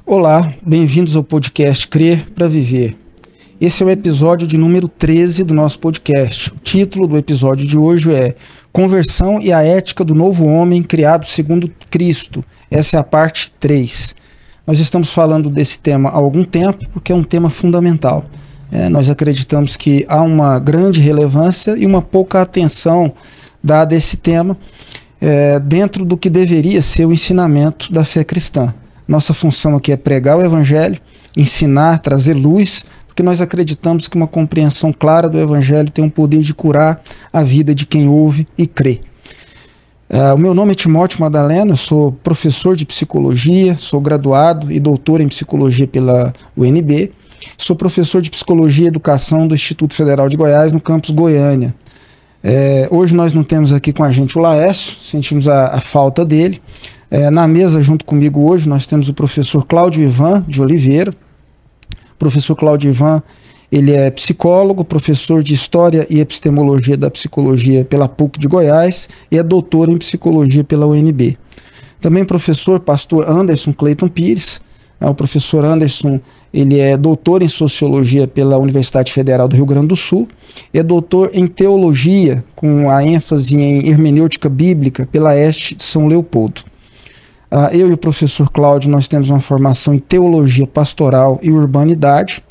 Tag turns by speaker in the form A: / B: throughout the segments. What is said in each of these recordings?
A: Olá, bem-vindos ao podcast Crer para Viver. Esse é o episódio de número 13 do nosso podcast. O título do episódio de hoje é Conversão e a Ética do Novo Homem Criado segundo Cristo. Essa é a parte 3. Nós estamos falando desse tema há algum tempo porque é um tema fundamental. Nós acreditamos que há uma grande relevância e uma pouca atenção dada a esse tema dentro do que deveria ser o ensinamento da fé cristã. Nossa função aqui é pregar o Evangelho, ensinar, trazer luz, porque nós acreditamos que uma compreensão clara do Evangelho tem o poder de curar a vida de quem ouve e crê. O meu nome é Timóteo Madaleno, eu sou professor de psicologia, sou graduado e doutor em psicologia pela UNB, sou professor de psicologia e educação do Instituto Federal de Goiás, no campus Goiânia. Hoje nós não temos aqui com a gente o Laércio, sentimos a falta dele. Na mesa junto comigo hoje nós temos o professor Cláudio Ivan de Oliveira. O professor Cláudio Ivan, ele é psicólogo, professor de História e Epistemologia da Psicologia pela PUC de Goiás e é doutor em Psicologia pela UNB. Também professor pastor Anderson Cleiton Pires. O professor Anderson, ele é doutor em Sociologia pela Universidade Federal do Rio Grande do Sul, é doutor em Teologia, com a ênfase em Hermenêutica Bíblica pela EST de São Leopoldo. Eu e o professor Cláudio, nós temos uma formação em Teologia Pastoral e Urbanidade,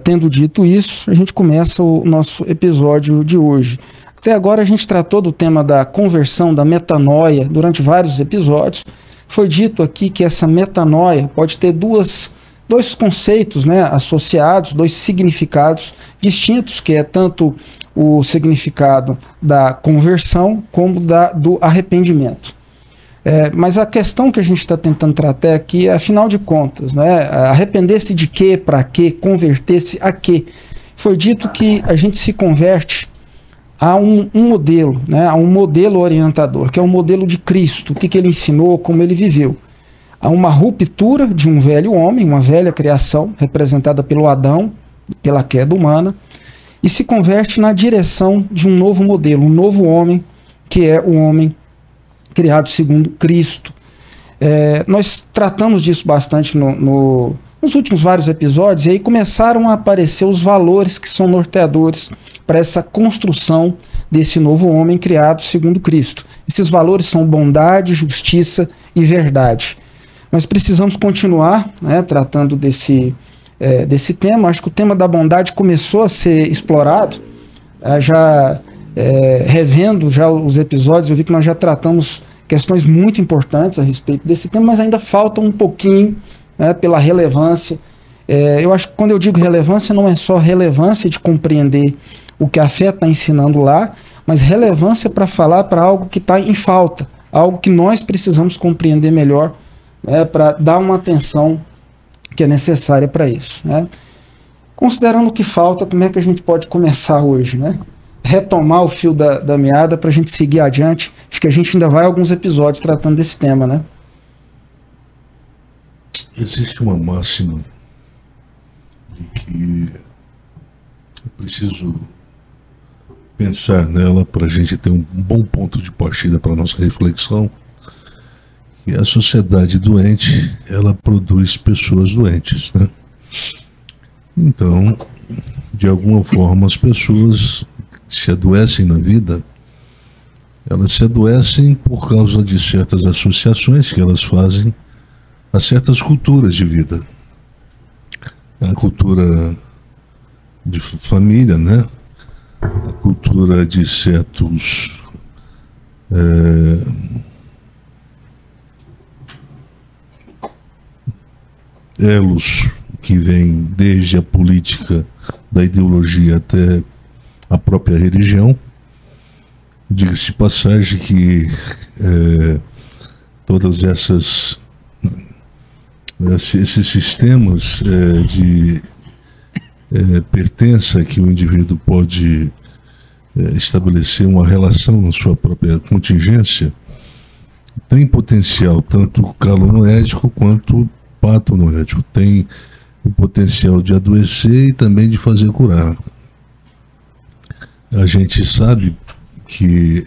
A: tendo dito isso, a gente começa o nosso episódio de hoje. Até agora a gente tratou do tema da conversão, da metanoia, durante vários episódios. Foi dito aqui que essa metanoia pode ter dois conceitos, associados, dois significados distintos, que é tanto o significado da conversão como do arrependimento. Mas a questão que a gente está tentando tratar aqui é, afinal de contas, arrepender-se de quê, para quê, converter-se a quê? Foi dito que a gente se converte a um modelo, a um modelo orientador, que é o modelo de Cristo, o que ele ensinou, como ele viveu. Há uma ruptura de um velho homem, uma velha criação, representada pelo Adão, pela queda humana, e se converte na direção de um novo modelo, um novo homem, que é o homem criado segundo Cristo. Nós tratamos disso bastante nos últimos vários episódios, e aí começaram a aparecer os valores que são norteadores para essa construção desse novo homem criado segundo Cristo. Esses valores são bondade, justiça e verdade. Nós precisamos continuar tratando desse tema. Acho que o tema da bondade começou a ser explorado, revendo já os episódios, eu vi que nós já tratamos questões muito importantes a respeito desse tema, mas ainda falta um pouquinho pela relevância. Eu acho que quando eu digo relevância, não é só relevância de compreender o que a fé está ensinando lá, mas relevância para falar para algo que está em falta, algo que nós precisamos compreender melhor, para dar uma atenção que é necessária para isso. Considerando o que falta, como é que a gente pode começar hoje? Retomar o fio da meada para a gente seguir adiante. Acho que a gente ainda vai a alguns episódios tratando desse tema,
B: Existe uma máxima de que é preciso pensar nela para a gente ter um bom ponto de partida para a nossa reflexão, que a sociedade doente, ela produz pessoas doentes, Então, de alguma forma, as pessoas se adoecem na vida, elas se adoecem por causa de certas associações que elas fazem a certas culturas de vida. A cultura de família, a cultura de certos elos que vêm desde a política, da ideologia até a própria religião. Diga-se de passagem que todas esses sistemas de pertença que o indivíduo pode estabelecer uma relação na sua própria contingência tem potencial tanto calonoético quanto patonoético, tem o potencial de adoecer e também de fazer curar. A gente sabe que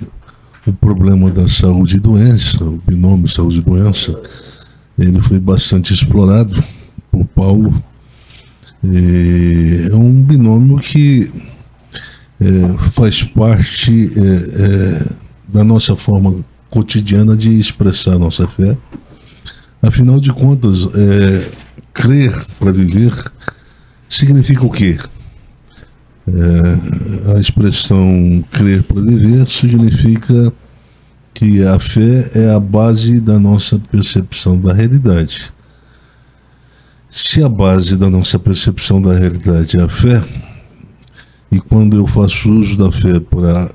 B: o problema da saúde e doença, o binômio saúde e doença, ele foi bastante explorado por Paulo. É um binômio que faz parte da nossa forma cotidiana de expressar a nossa fé. Afinal de contas, crer para viver significa o quê? A expressão crer para viver significa que a fé é a base da nossa percepção da realidade. Se a base da nossa percepção da realidade é a fé, e quando eu faço uso da fé para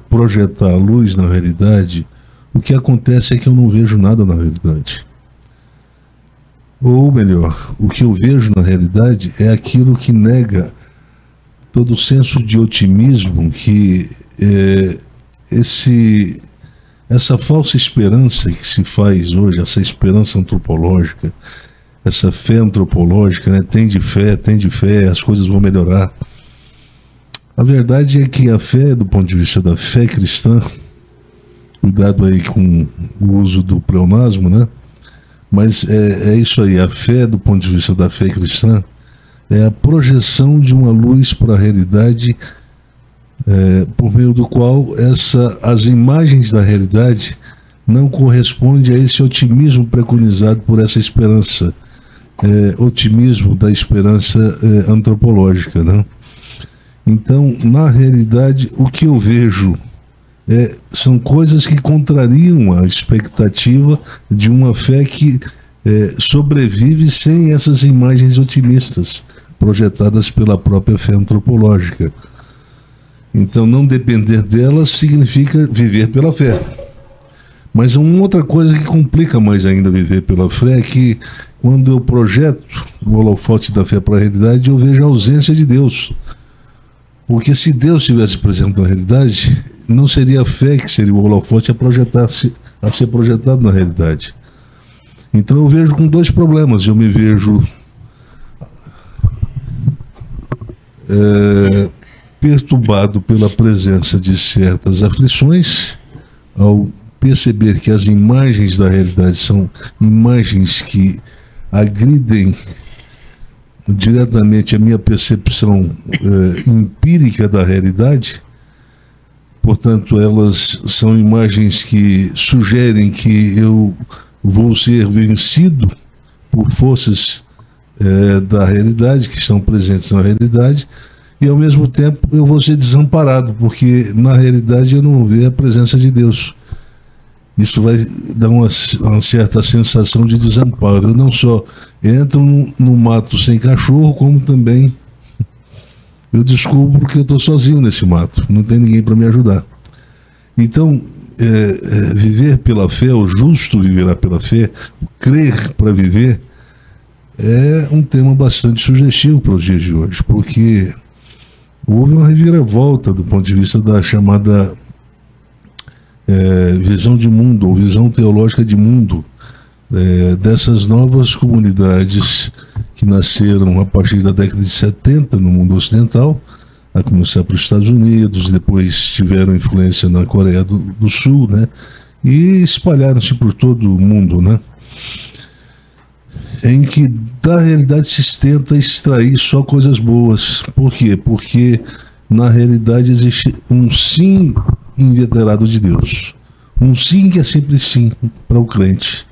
B: projetar a luz na realidade, o que acontece é que eu não vejo nada na realidade. Ou melhor, o que eu vejo na realidade é aquilo que nega todo o senso de otimismo que essa falsa esperança que se faz hoje, essa esperança antropológica, essa fé antropológica, né? Tem de fé, as coisas vão melhorar. A verdade é que a fé, do ponto de vista da fé cristã, cuidado aí com o uso do pleonasmo, né? Mas é isso aí, a fé, do ponto de vista da fé cristã, é a projeção de uma luz para a realidade, por meio do qual as imagens da realidade não correspondem a esse otimismo preconizado por essa esperança, otimismo da esperança antropológica, né? Então, na realidade, o que eu vejo são coisas que contrariam a expectativa de uma fé que sobrevive sem essas imagens otimistas projetadas pela própria fé antropológica. Então, não depender delas significa viver pela fé. Mas uma outra coisa que complica mais ainda viver pela fé é que, quando eu projeto o holofote da fé para a realidade, eu vejo a ausência de Deus. Porque se Deus estivesse presente na realidade, não seria a fé que seria o holofote a ser projetado na realidade. Então eu vejo com dois problemas. Eu me vejo perturbado pela presença de certas aflições, ao perceber que as imagens da realidade são imagens que agridem diretamente a minha percepção empírica da realidade. Portanto, elas são imagens que sugerem que eu vou ser vencido por forças da realidade, que estão presentes na realidade, e ao mesmo tempo eu vou ser desamparado, porque na realidade eu não vou ver a presença de Deus. Isso vai dar uma certa sensação de desamparo. Eu não só entro no mato sem cachorro, como também eu descubro que eu estou sozinho nesse mato, não tem ninguém para me ajudar. Então, viver pela fé, o justo viverá pela fé, crer para viver, é um tema bastante sugestivo para os dias de hoje, porque houve uma reviravolta do ponto de vista da chamada visão de mundo, ou visão teológica de mundo, dessas novas comunidades que nasceram a partir da década de 70 no mundo ocidental, a começar pelos Estados Unidos, depois tiveram influência na Coreia do Sul, né? E espalharam-se por todo o mundo, né? Em que da realidade se tenta extrair só coisas boas. Por quê? Porque na realidade existe um sim inveterado de Deus. Um sim que é sempre sim para o crente.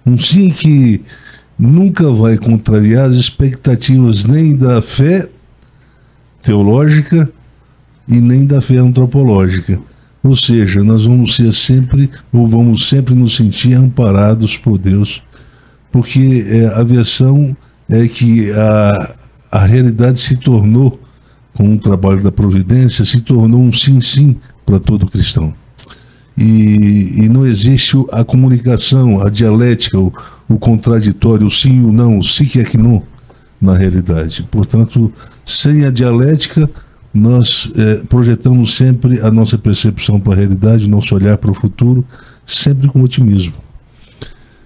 B: Um sim que nunca vai contrariar as expectativas nem da fé teológica e nem da fé antropológica. Ou seja, nós vamos ser sempre, ou vamos sempre nos sentir amparados por Deus, porque a versão é que a realidade se tornou, com o trabalho da providência, se tornou um sim-sim para todo cristão. E não existe a comunicação, a dialética, o contraditório, o sim e o não, o sim que é que não, na realidade. Portanto, sem a dialética, nós projetamos sempre a nossa percepção para a realidade, o nosso olhar para o futuro, sempre com otimismo.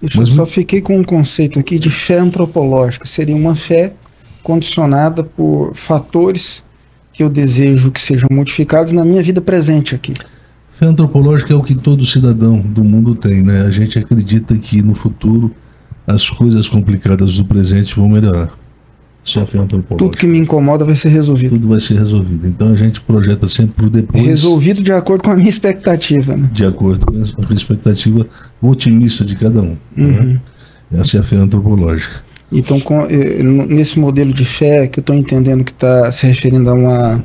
A: Eu só fiquei com um conceito aqui de fé antropológica. Seria uma fé condicionada por fatores que eu desejo que sejam modificados na minha vida presente aqui.
B: Fé antropológica é o que todo cidadão do mundo tem, né? A gente acredita que no futuro as coisas complicadas do presente vão melhorar. Isso é a fé antropológica.
A: Tudo que me incomoda vai ser resolvido.
B: Tudo vai ser resolvido. Então a gente projeta sempre para o depois.
A: Resolvido de acordo com a minha expectativa, né?
B: De acordo com a expectativa otimista de cada um. Né? Essa é a fé antropológica.
A: Então, nesse modelo de fé que eu estou entendendo que está se referindo a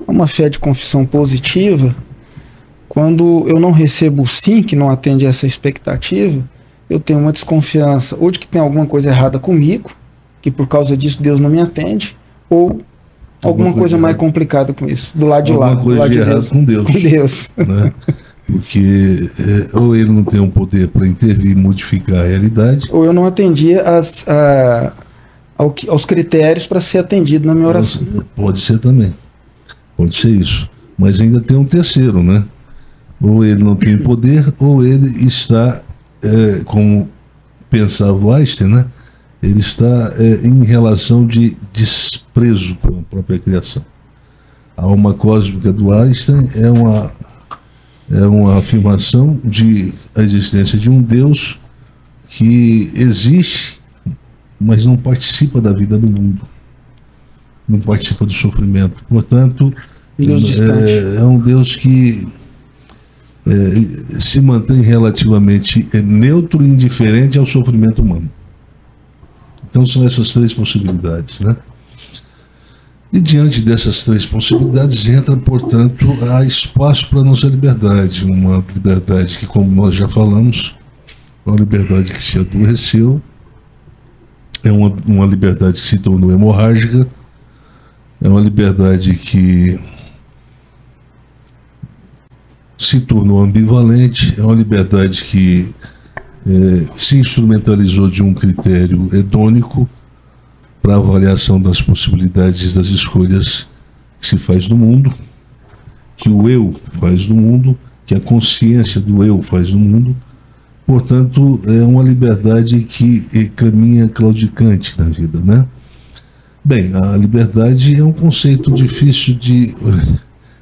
A: uma fé de confissão positiva, quando eu não recebo o sim, que não atende a essa expectativa, eu tenho uma desconfiança, ou de que tem alguma coisa errada comigo, que por causa disso Deus não me atende, ou alguma coisa mais complicada com isso, do lado de lá, do lado de Deus.
B: Com Deus. Né? Porque ou ele não tem um poder para intervir e modificar a realidade,
A: ou eu não atendia aos critérios para ser atendido na minha oração.
B: Pode ser também, pode ser isso. Mas ainda tem um terceiro, né? Ou ele não tem poder, ou ele está, como pensava o Einstein, né? Ele está em relação de desprezo com a própria criação. A alma cósmica do Einstein é uma afirmação de a existência de um Deus que existe, mas não participa da vida do mundo. Não participa do sofrimento. Portanto,
A: Deus distante.
B: É um Deus que se mantém relativamente neutro e indiferente ao sofrimento humano. Então são essas três possibilidades, né? E diante dessas três possibilidades entra, portanto, há espaço para a nossa liberdade. Uma liberdade que, como nós já falamos, é uma liberdade que se adoeceu, é uma liberdade que se tornou hemorrágica, é uma liberdade que se tornou ambivalente, é uma liberdade que se instrumentalizou de um critério hedônico para avaliação das possibilidades das escolhas que se faz no mundo, que o eu faz no mundo, que a consciência do eu faz no mundo. Portanto, é uma liberdade que caminha claudicante na vida, né? Bem, a liberdade é um conceito difícil de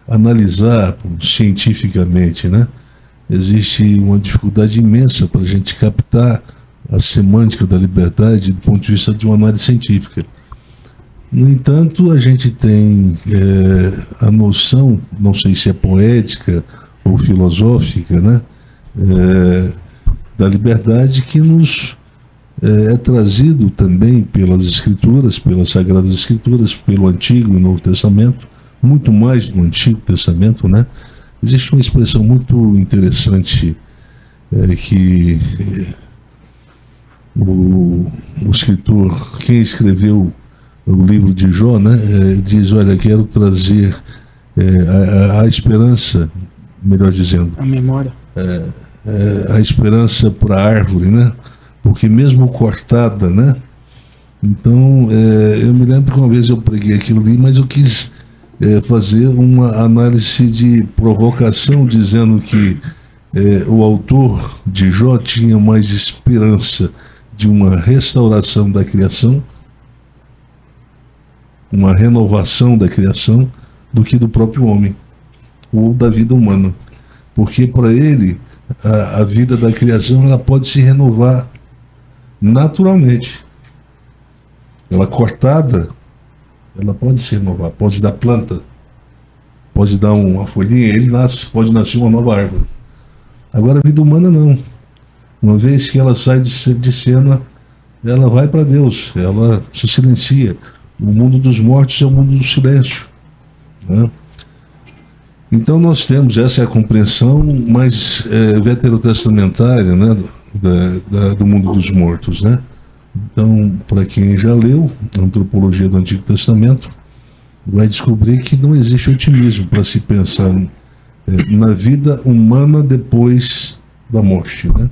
B: analisar cientificamente, né? Existe uma dificuldade imensa para a gente captar a semântica da liberdade do ponto de vista de uma análise científica. No entanto, a gente tem a noção, não sei se é poética ou filosófica, né? Da liberdade que nos é trazido também pelas Escrituras, pelas Sagradas Escrituras, pelo Antigo e Novo Testamento, muito mais no Antigo Testamento, né? Existe uma expressão muito interessante que o escritor, quem escreveu o livro de Jó, né, diz, olha, quero trazer a esperança, melhor dizendo,
A: a memória,
B: a esperança para a árvore, né? Porque mesmo cortada, né? Então, eu me lembro que uma vez eu preguei aquilo ali, mas eu quis fazer uma análise de provocação, dizendo que o autor de Jó tinha mais esperança de uma restauração da criação, uma renovação da criação, do que do próprio homem, ou da vida humana. Porque para ele, a vida da criação ela pode se renovar naturalmente. Ela cortada, ela pode se renovar, pode dar planta, pode dar uma folhinha, ele nasce, pode nascer uma nova árvore. Agora a vida humana não. Uma vez que ela sai de cena, ela vai para Deus, ela se silencia. O mundo dos mortos é o mundo do silêncio, né? Então nós temos, essa é a compreensão mais veterotestamentária, né, do mundo dos mortos, né? Então, para quem já leu a antropologia do Antigo Testamento, vai descobrir que não existe otimismo para se pensar na vida humana depois da morte, né?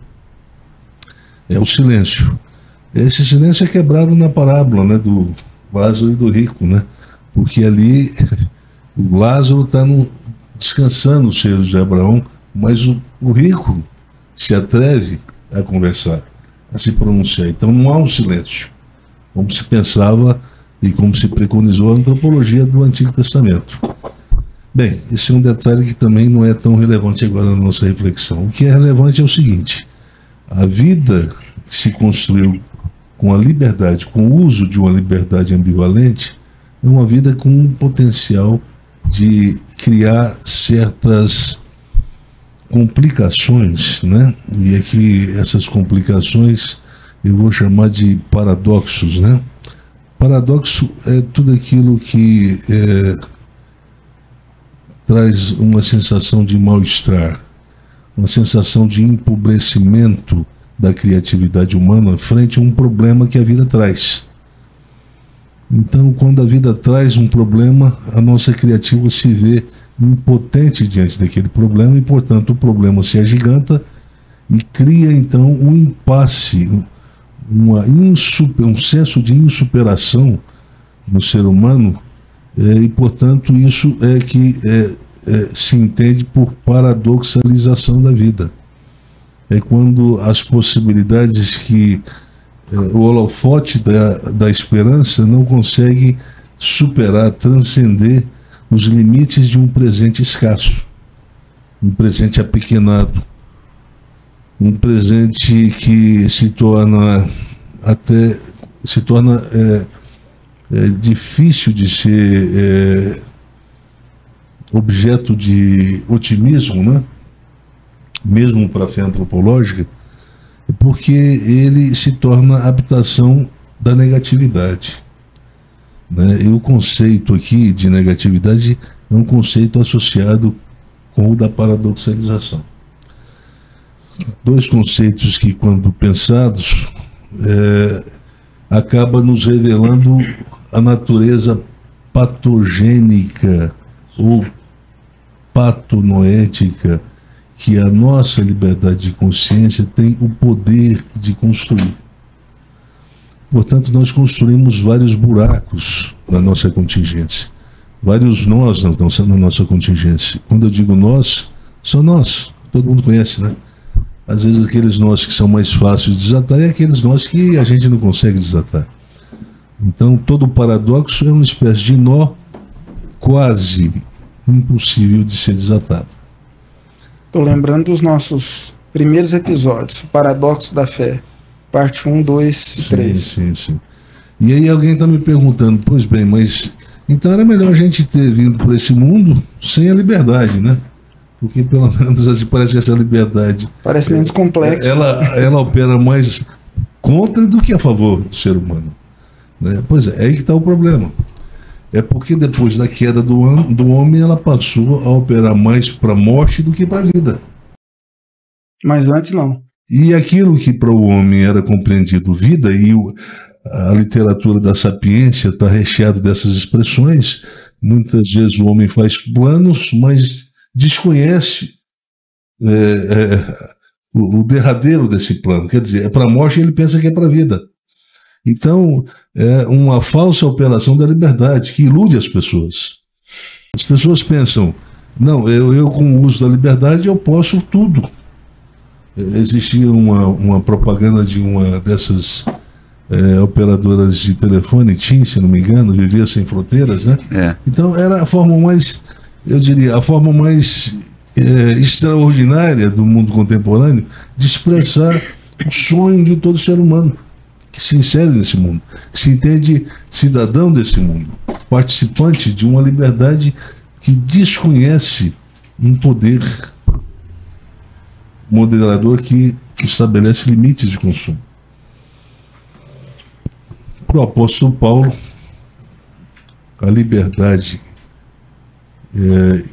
B: É o silêncio. Esse silêncio é quebrado na parábola, né, do Lázaro e do rico, né? Porque ali o Lázaro está descansando os seios de Abraão, mas o rico se atreve a conversar, a se pronunciar. Então não há um silêncio, como se pensava e como se preconizou a antropologia do Antigo Testamento. Bem, esse é um detalhe que também não é tão relevante agora na nossa reflexão. O que é relevante é o seguinte: a vida se construiu com a liberdade, com o uso de uma liberdade ambivalente, é uma vida com um potencial de criar certas complicações, né? E aqui essas complicações eu vou chamar de paradoxos, né? Paradoxo é tudo aquilo que traz uma sensação de mal-estar, uma sensação de empobrecimento da criatividade humana frente a um problema que a vida traz. Então, quando a vida traz um problema, a nossa criativa se vê impotente diante daquele problema e, portanto, o problema se agiganta e cria, então, um impasse, um senso de insuperação no ser humano e, portanto, isso é que se entende por paradoxalização da vida. É quando as possibilidades que o holofote da esperança não consegue superar, transcender os limites de um presente escasso, um presente apequenado, um presente que se torna difícil de ser objeto de otimismo, né? Mesmo para a fé antropológica, porque ele se torna habitação da negatividade, né? E o conceito aqui de negatividade é um conceito associado com o da paradoxalização. Dois conceitos que, quando pensados, acaba nos revelando a natureza patogênica ou patonoética que a nossa liberdade de consciência tem o poder de construir. Portanto, nós construímos vários buracos na nossa contingência, vários nós na nossa contingência. Quando eu digo nós, são nós, todo mundo conhece, né? Às vezes aqueles nós que são mais fáceis de desatar e aqueles nós que a gente não consegue desatar. Então, todo paradoxo é uma espécie de nó quase impossível de ser desatado.
A: Estou lembrando dos nossos primeiros episódios, o Paradoxo da Fé, parte 1, 2 e 3.
B: Sim. E aí alguém está me perguntando, pois bem, mas então era melhor a gente ter vindo por esse mundo sem a liberdade, né? Porque pelo menos assim, parece que essa liberdade...
A: Parece menos complexo.
B: Ela opera mais contra do que a favor do ser humano, né? Pois é aí que está o problema. É porque depois da queda do homem, ela passou a operar mais para a morte do que para a vida.
A: Mas antes não.
B: E aquilo que para o homem era compreendido vida, e a literatura da sapiência está recheada dessas expressões, muitas vezes o homem faz planos, mas desconhece o derradeiro desse plano. Quer dizer, é para a morte e ele pensa que é para a vida. Então, é uma falsa operação da liberdade que ilude as pessoas. As pessoas pensam, não, eu com o uso da liberdade eu posso tudo. Existia uma propaganda de uma dessas operadoras de telefone, TIM, se não me engano, Vivia Sem Fronteiras, né? Então, era a forma mais, eu diria, a forma mais extraordinária do mundo contemporâneo de expressar o sonho de todo ser humano que se insere nesse mundo, que se entende cidadão desse mundo, participante de uma liberdade que desconhece um poder moderador que estabelece limites de consumo. Para o apóstolo Paulo, a liberdade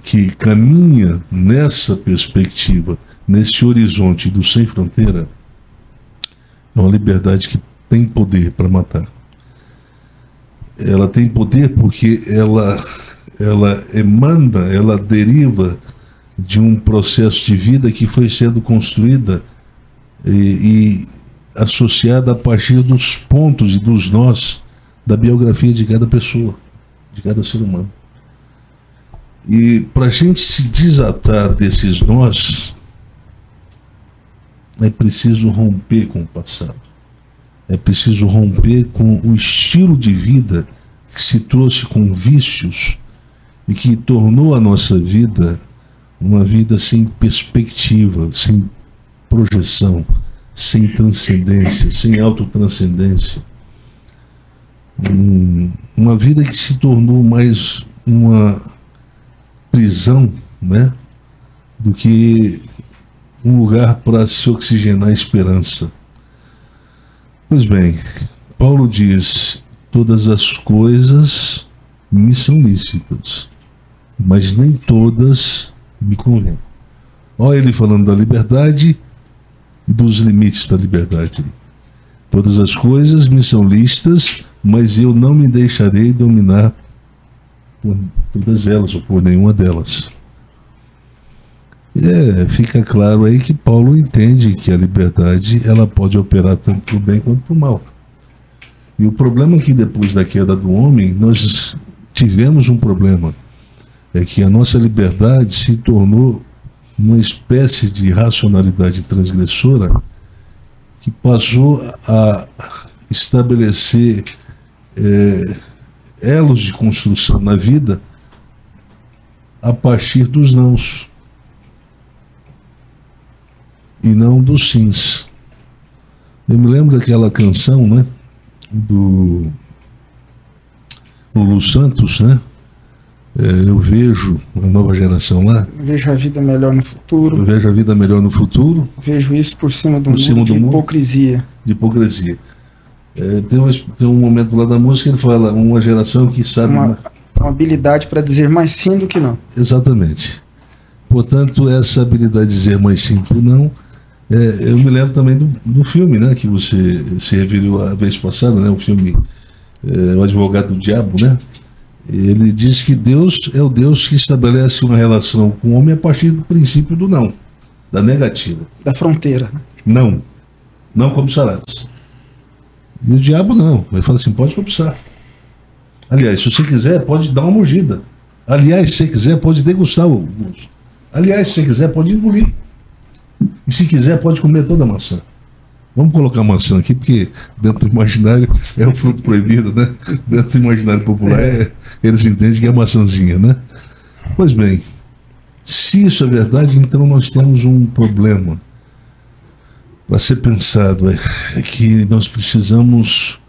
B: que caminha nessa perspectiva, nesse horizonte do sem fronteira, é uma liberdade que tem poder para matar. Ela tem poder porque ela emana, ela deriva de um processo de vida que foi sendo construída e associada a partir dos pontos e dos nós da biografia de cada pessoa, de cada ser humano. E para a gente se desatar desses nós, é preciso romper com o passado. É preciso romper com o estilo de vida que se trouxe com vícios e que tornou a nossa vida uma vida sem perspectiva, sem projeção, sem transcendência, sem autotranscendência. Uma vida que se tornou mais uma prisão, né, do que um lugar para se oxigenar a esperança. Pois bem, Paulo diz: todas as coisas me são lícitas, mas nem todas me convêm. Olha ele falando da liberdade e dos limites da liberdade. Todas as coisas me são lícitas, mas eu não me deixarei dominar por todas elas, ou por nenhuma delas. Fica claro aí que Paulo entende que a liberdade ela pode operar tanto para o bem quanto para o mal. E o problema é que depois da queda do homem, nós tivemos um problema. É que a nossa liberdade se tornou uma espécie de racionalidade transgressora que passou a estabelecer elos de construção na vida a partir dos nãos e não dos sims. Eu me lembro daquela canção, né, do Lulu Santos, né? Eu vejo a nova geração lá.
A: Vejo a vida melhor no futuro.
B: Eu vejo a vida melhor no futuro.
A: Vejo isso por cima do muro de hipocrisia.
B: De hipocrisia. Tem um momento lá da música que ele fala: uma geração que sabe...
A: Uma habilidade para dizer mais sim do que não.
B: Exatamente. Portanto, essa habilidade de dizer mais sim do que não... eu me lembro também do filme, né, que você se referiu a vez passada, né, o filme O Advogado do Diabo, né? Ele diz que Deus é o Deus que estabelece uma relação com o homem a partir do princípio do não, da negativa.
A: Da fronteira.
B: Não. Não cobiçarás. E o diabo não. Ele fala assim: pode cobiçar. Aliás, se você quiser, pode dar uma mordida. Aliás, se você quiser, pode degustar o gosto. Aliás, se você quiser, pode engolir. E se quiser, pode comer toda a maçã. Vamos colocar a maçã aqui, porque dentro do imaginário é um fruto proibido, né? Dentro do imaginário popular, eles entendem que é maçãzinha, né? Pois bem, se isso é verdade, então nós temos um problema para ser pensado. É que nós precisamos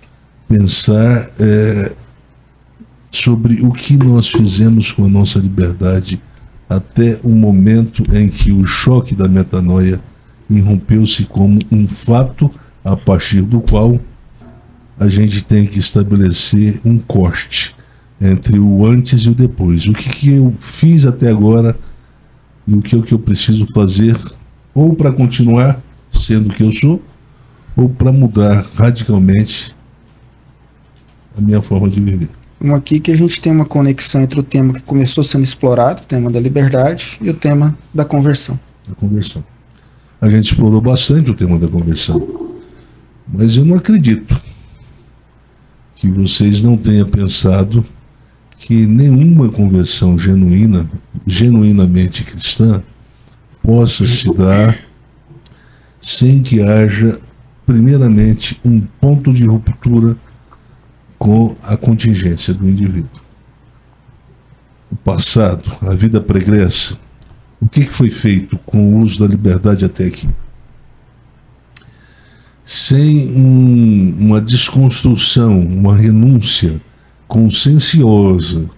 B: pensar sobre o que nós fizemos com a nossa liberdade até o momento em que o choque da metanoia irrompeu-se como um fato a partir do qual a gente tem que estabelecer um corte entre o antes e o depois. O que eu fiz até agora e o que eu preciso fazer, ou para continuar sendo o que eu sou, ou para mudar radicalmente a minha forma de viver.
A: Aqui que a gente tem uma conexão entre o tema que começou sendo explorado, o tema da liberdade, e o tema da conversão.
B: A conversão. A gente explorou bastante o tema da conversão, mas eu não acredito que vocês não tenham pensado que nenhuma conversão genuinamente cristã, possa se dar sem que haja, primeiramente, um ponto de ruptura com a contingência do indivíduo. O passado, a vida pregressa, o que foi feito com o uso da liberdade até aqui? Sem uma desconstrução, uma renúncia conscienciosa,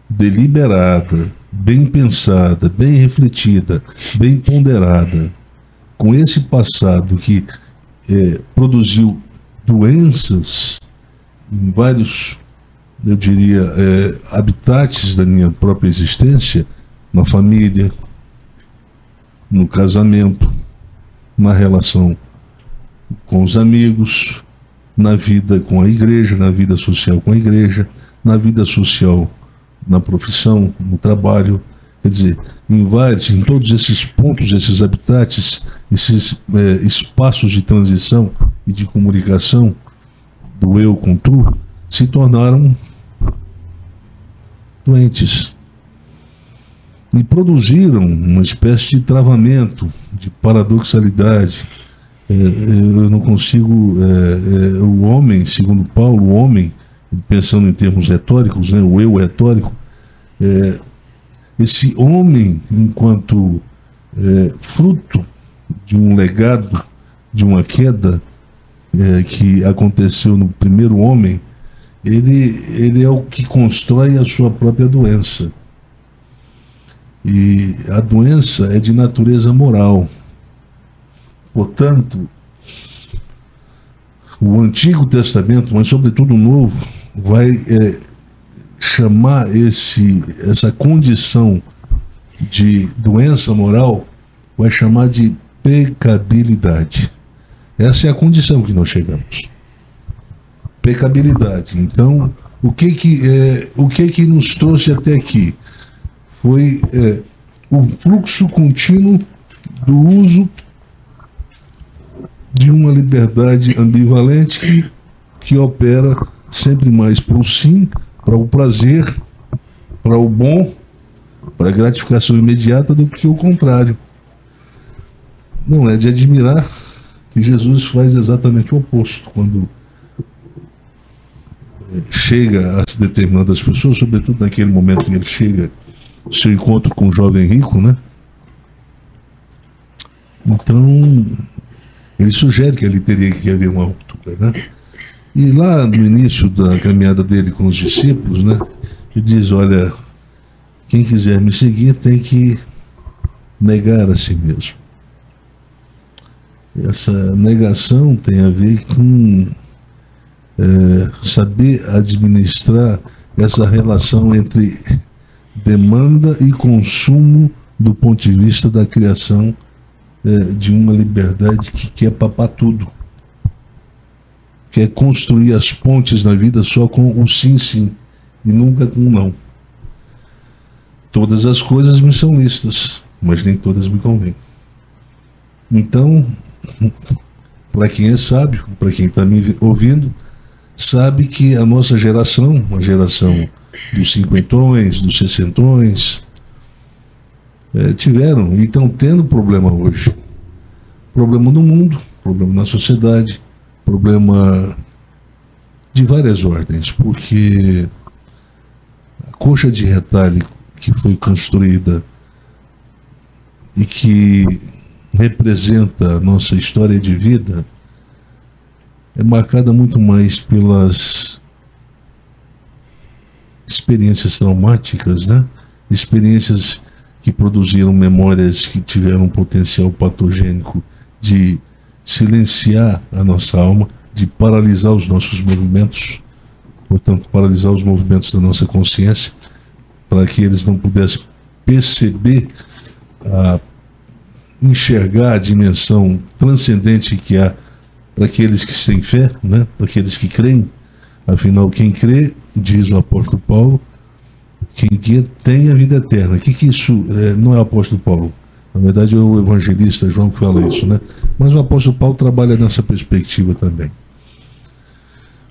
B: deliberada, bem pensada, bem refletida, bem ponderada, com esse passado que produziu doenças em vários, eu diria, habitats da minha própria existência, na família, no casamento, na relação com os amigos, na vida com a igreja, na vida social com a igreja, na vida social, na profissão, no trabalho. Quer dizer, em todos esses pontos, esses habitats, esses espaços de transição e de comunicação do eu com tu, se tornaram doentes. E produziram uma espécie de travamento, de paradoxalidade. Eu não consigo... o homem, segundo Paulo, o homem, pensando em termos retóricos, né, o eu retórico, esse homem, enquanto fruto de um legado de uma queda que aconteceu no primeiro homem, ele é o que constrói a sua própria doença. E a doença é de natureza moral. Portanto, o Antigo Testamento, mas sobretudo o Novo, vai chamar essa condição de doença moral, vai chamar de pecabilidade. Essa é a condição que nós chegamos. Pecabilidade. Então, o que nos trouxe até aqui? Foi o fluxo contínuo do uso de uma liberdade ambivalente que opera sempre mais para o sim, para o prazer, para o bom, para a gratificação imediata, do que o contrário. Não é de admirar que Jesus faz exatamente o oposto quando chega a determinadas pessoas, sobretudo naquele momento que ele chega ao seu encontro com o jovem rico, né? Então, ele sugere que ali teria que haver uma ruptura, né? E lá no início da caminhada dele com os discípulos, né, ele diz: olha, quem quiser me seguir tem que negar a si mesmo. Essa negação tem a ver com saber administrar essa relação entre demanda e consumo do ponto de vista da criação de uma liberdade que quer papar tudo. Quer construir as pontes na vida só com o sim, sim, e nunca com o não. Todas as coisas me são listas, mas nem todas me convêm. Então, para quem é sábio, para quem está me ouvindo, sabe que a nossa geração, a geração dos cinquentões, dos sessentões, tiveram e estão tendo problema hoje. Problema no mundo, problema na sociedade, problema de várias ordens, porque a coxa de retalho que foi construída e que representa a nossa história de vida é marcada muito mais pelas experiências traumáticas, né? Experiências que produziram memórias que tiveram um potencial patogênico de silenciar a nossa alma, de paralisar os nossos movimentos, portanto, paralisar os movimentos da nossa consciência, para que eles não pudessem perceber, enxergar a dimensão transcendente que há para aqueles que têm fé, né? Para aqueles que creem. Afinal, quem crê, diz o apóstolo Paulo, quem crê tem a vida eterna. O que isso não é o apóstolo Paulo? Na verdade, é o evangelista João que fala isso, né? Mas o apóstolo Paulo trabalha nessa perspectiva também.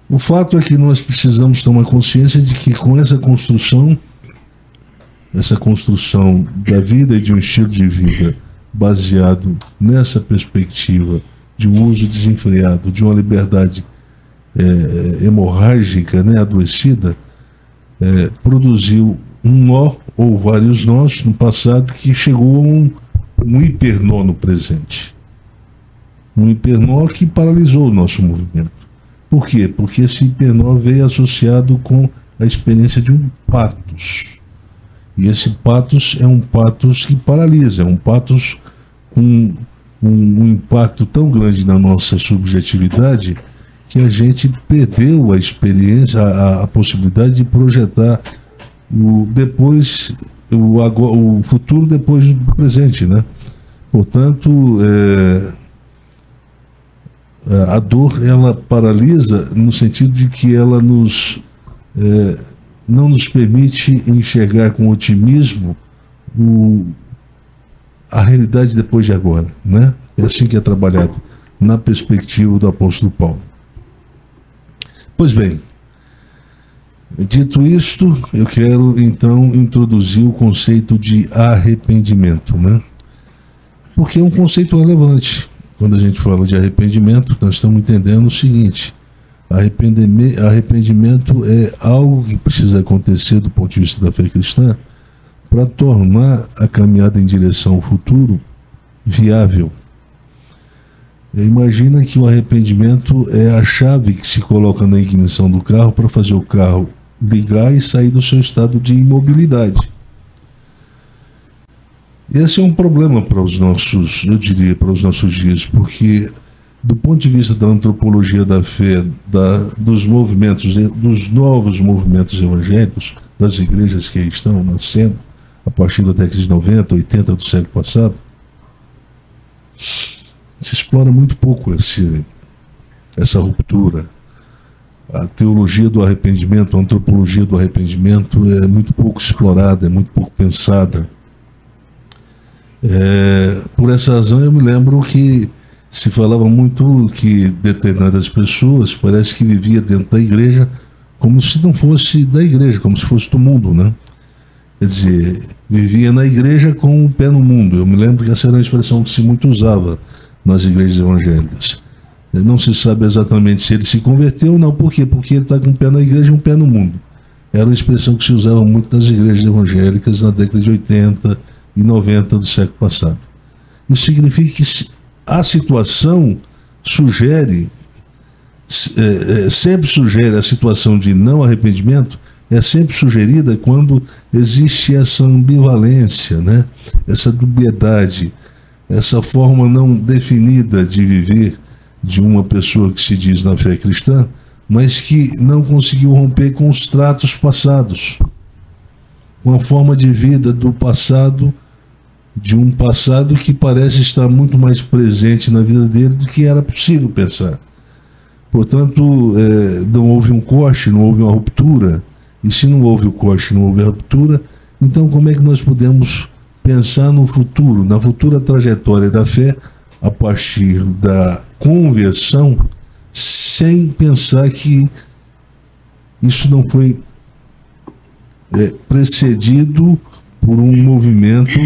B: O fato é que nós precisamos tomar consciência de que com essa construção da vida e de um estilo de vida baseado nessa perspectiva de um uso desenfreado, de uma liberdade hemorrágica, né, adoecida, produziu um nó ou vários nós no passado que chegou a um hipernó no presente. Um hipernó que paralisou o nosso movimento. Por quê? Porque esse hipernó veio associado com a experiência de um patos. E esse patos é um patos que paralisa, é um patos com um impacto tão grande na nossa subjetividade que a gente perdeu a experiência, a possibilidade de projetar o futuro depois do presente, né? Portanto, a dor, ela paralisa no sentido de que ela não nos permite enxergar com otimismo a realidade depois de agora, né? É assim que é trabalhado na perspectiva do apóstolo Paulo. Pois bem, dito isto, eu quero então introduzir o conceito de arrependimento, né? Porque é um conceito relevante. Quando a gente fala de arrependimento, nós estamos entendendo o seguinte: arrependimento é algo que precisa acontecer do ponto de vista da fé cristã para tornar a caminhada em direção ao futuro viável. Imagina que o arrependimento é a chave que se coloca na ignição do carro para fazer o carro ligar e sair do seu estado de imobilidade. Esse é um problema para os nossos, eu diria, para os nossos dias, porque do ponto de vista da antropologia da fé, dos movimentos, dos novos movimentos evangélicos, das igrejas que estão nascendo a partir da década de 90, 80 do século passado, se explora muito pouco essa ruptura. A teologia do arrependimento, a antropologia do arrependimento é muito pouco explorada, é muito pouco pensada. Por essa razão eu me lembro que se falava muito que determinadas pessoas parece que vivia dentro da igreja como se não fosse da igreja, como se fosse do mundo, né? Quer dizer, vivia na igreja com o pé no mundo. Eu me lembro que essa era uma expressão que se muito usava nas igrejas evangélicas. Não se sabe exatamente se ele se converteu ou não. Por quê? Porque ele está com um pé na igreja e um pé no mundo. Era uma expressão que se usava muito nas igrejas evangélicas na década de 80 e 90 do século passado. Isso significa que a situação sugere, sempre sugere a situação de não arrependimento, é sempre sugerida quando existe essa ambivalência, né? Essa dubiedade, essa forma não definida de viver de uma pessoa que se diz na fé cristã, mas que não conseguiu romper com os tratos passados, com a forma de vida do passado, de um passado que parece estar muito mais presente na vida dele do que era possível pensar. Portanto, não houve um corte, não houve uma ruptura, e se não houve o corte, não houve a ruptura, então como é que nós podemos pensar no futuro, na futura trajetória da fé, a partir da conversão, sem pensar que isso não foi precedido por um movimento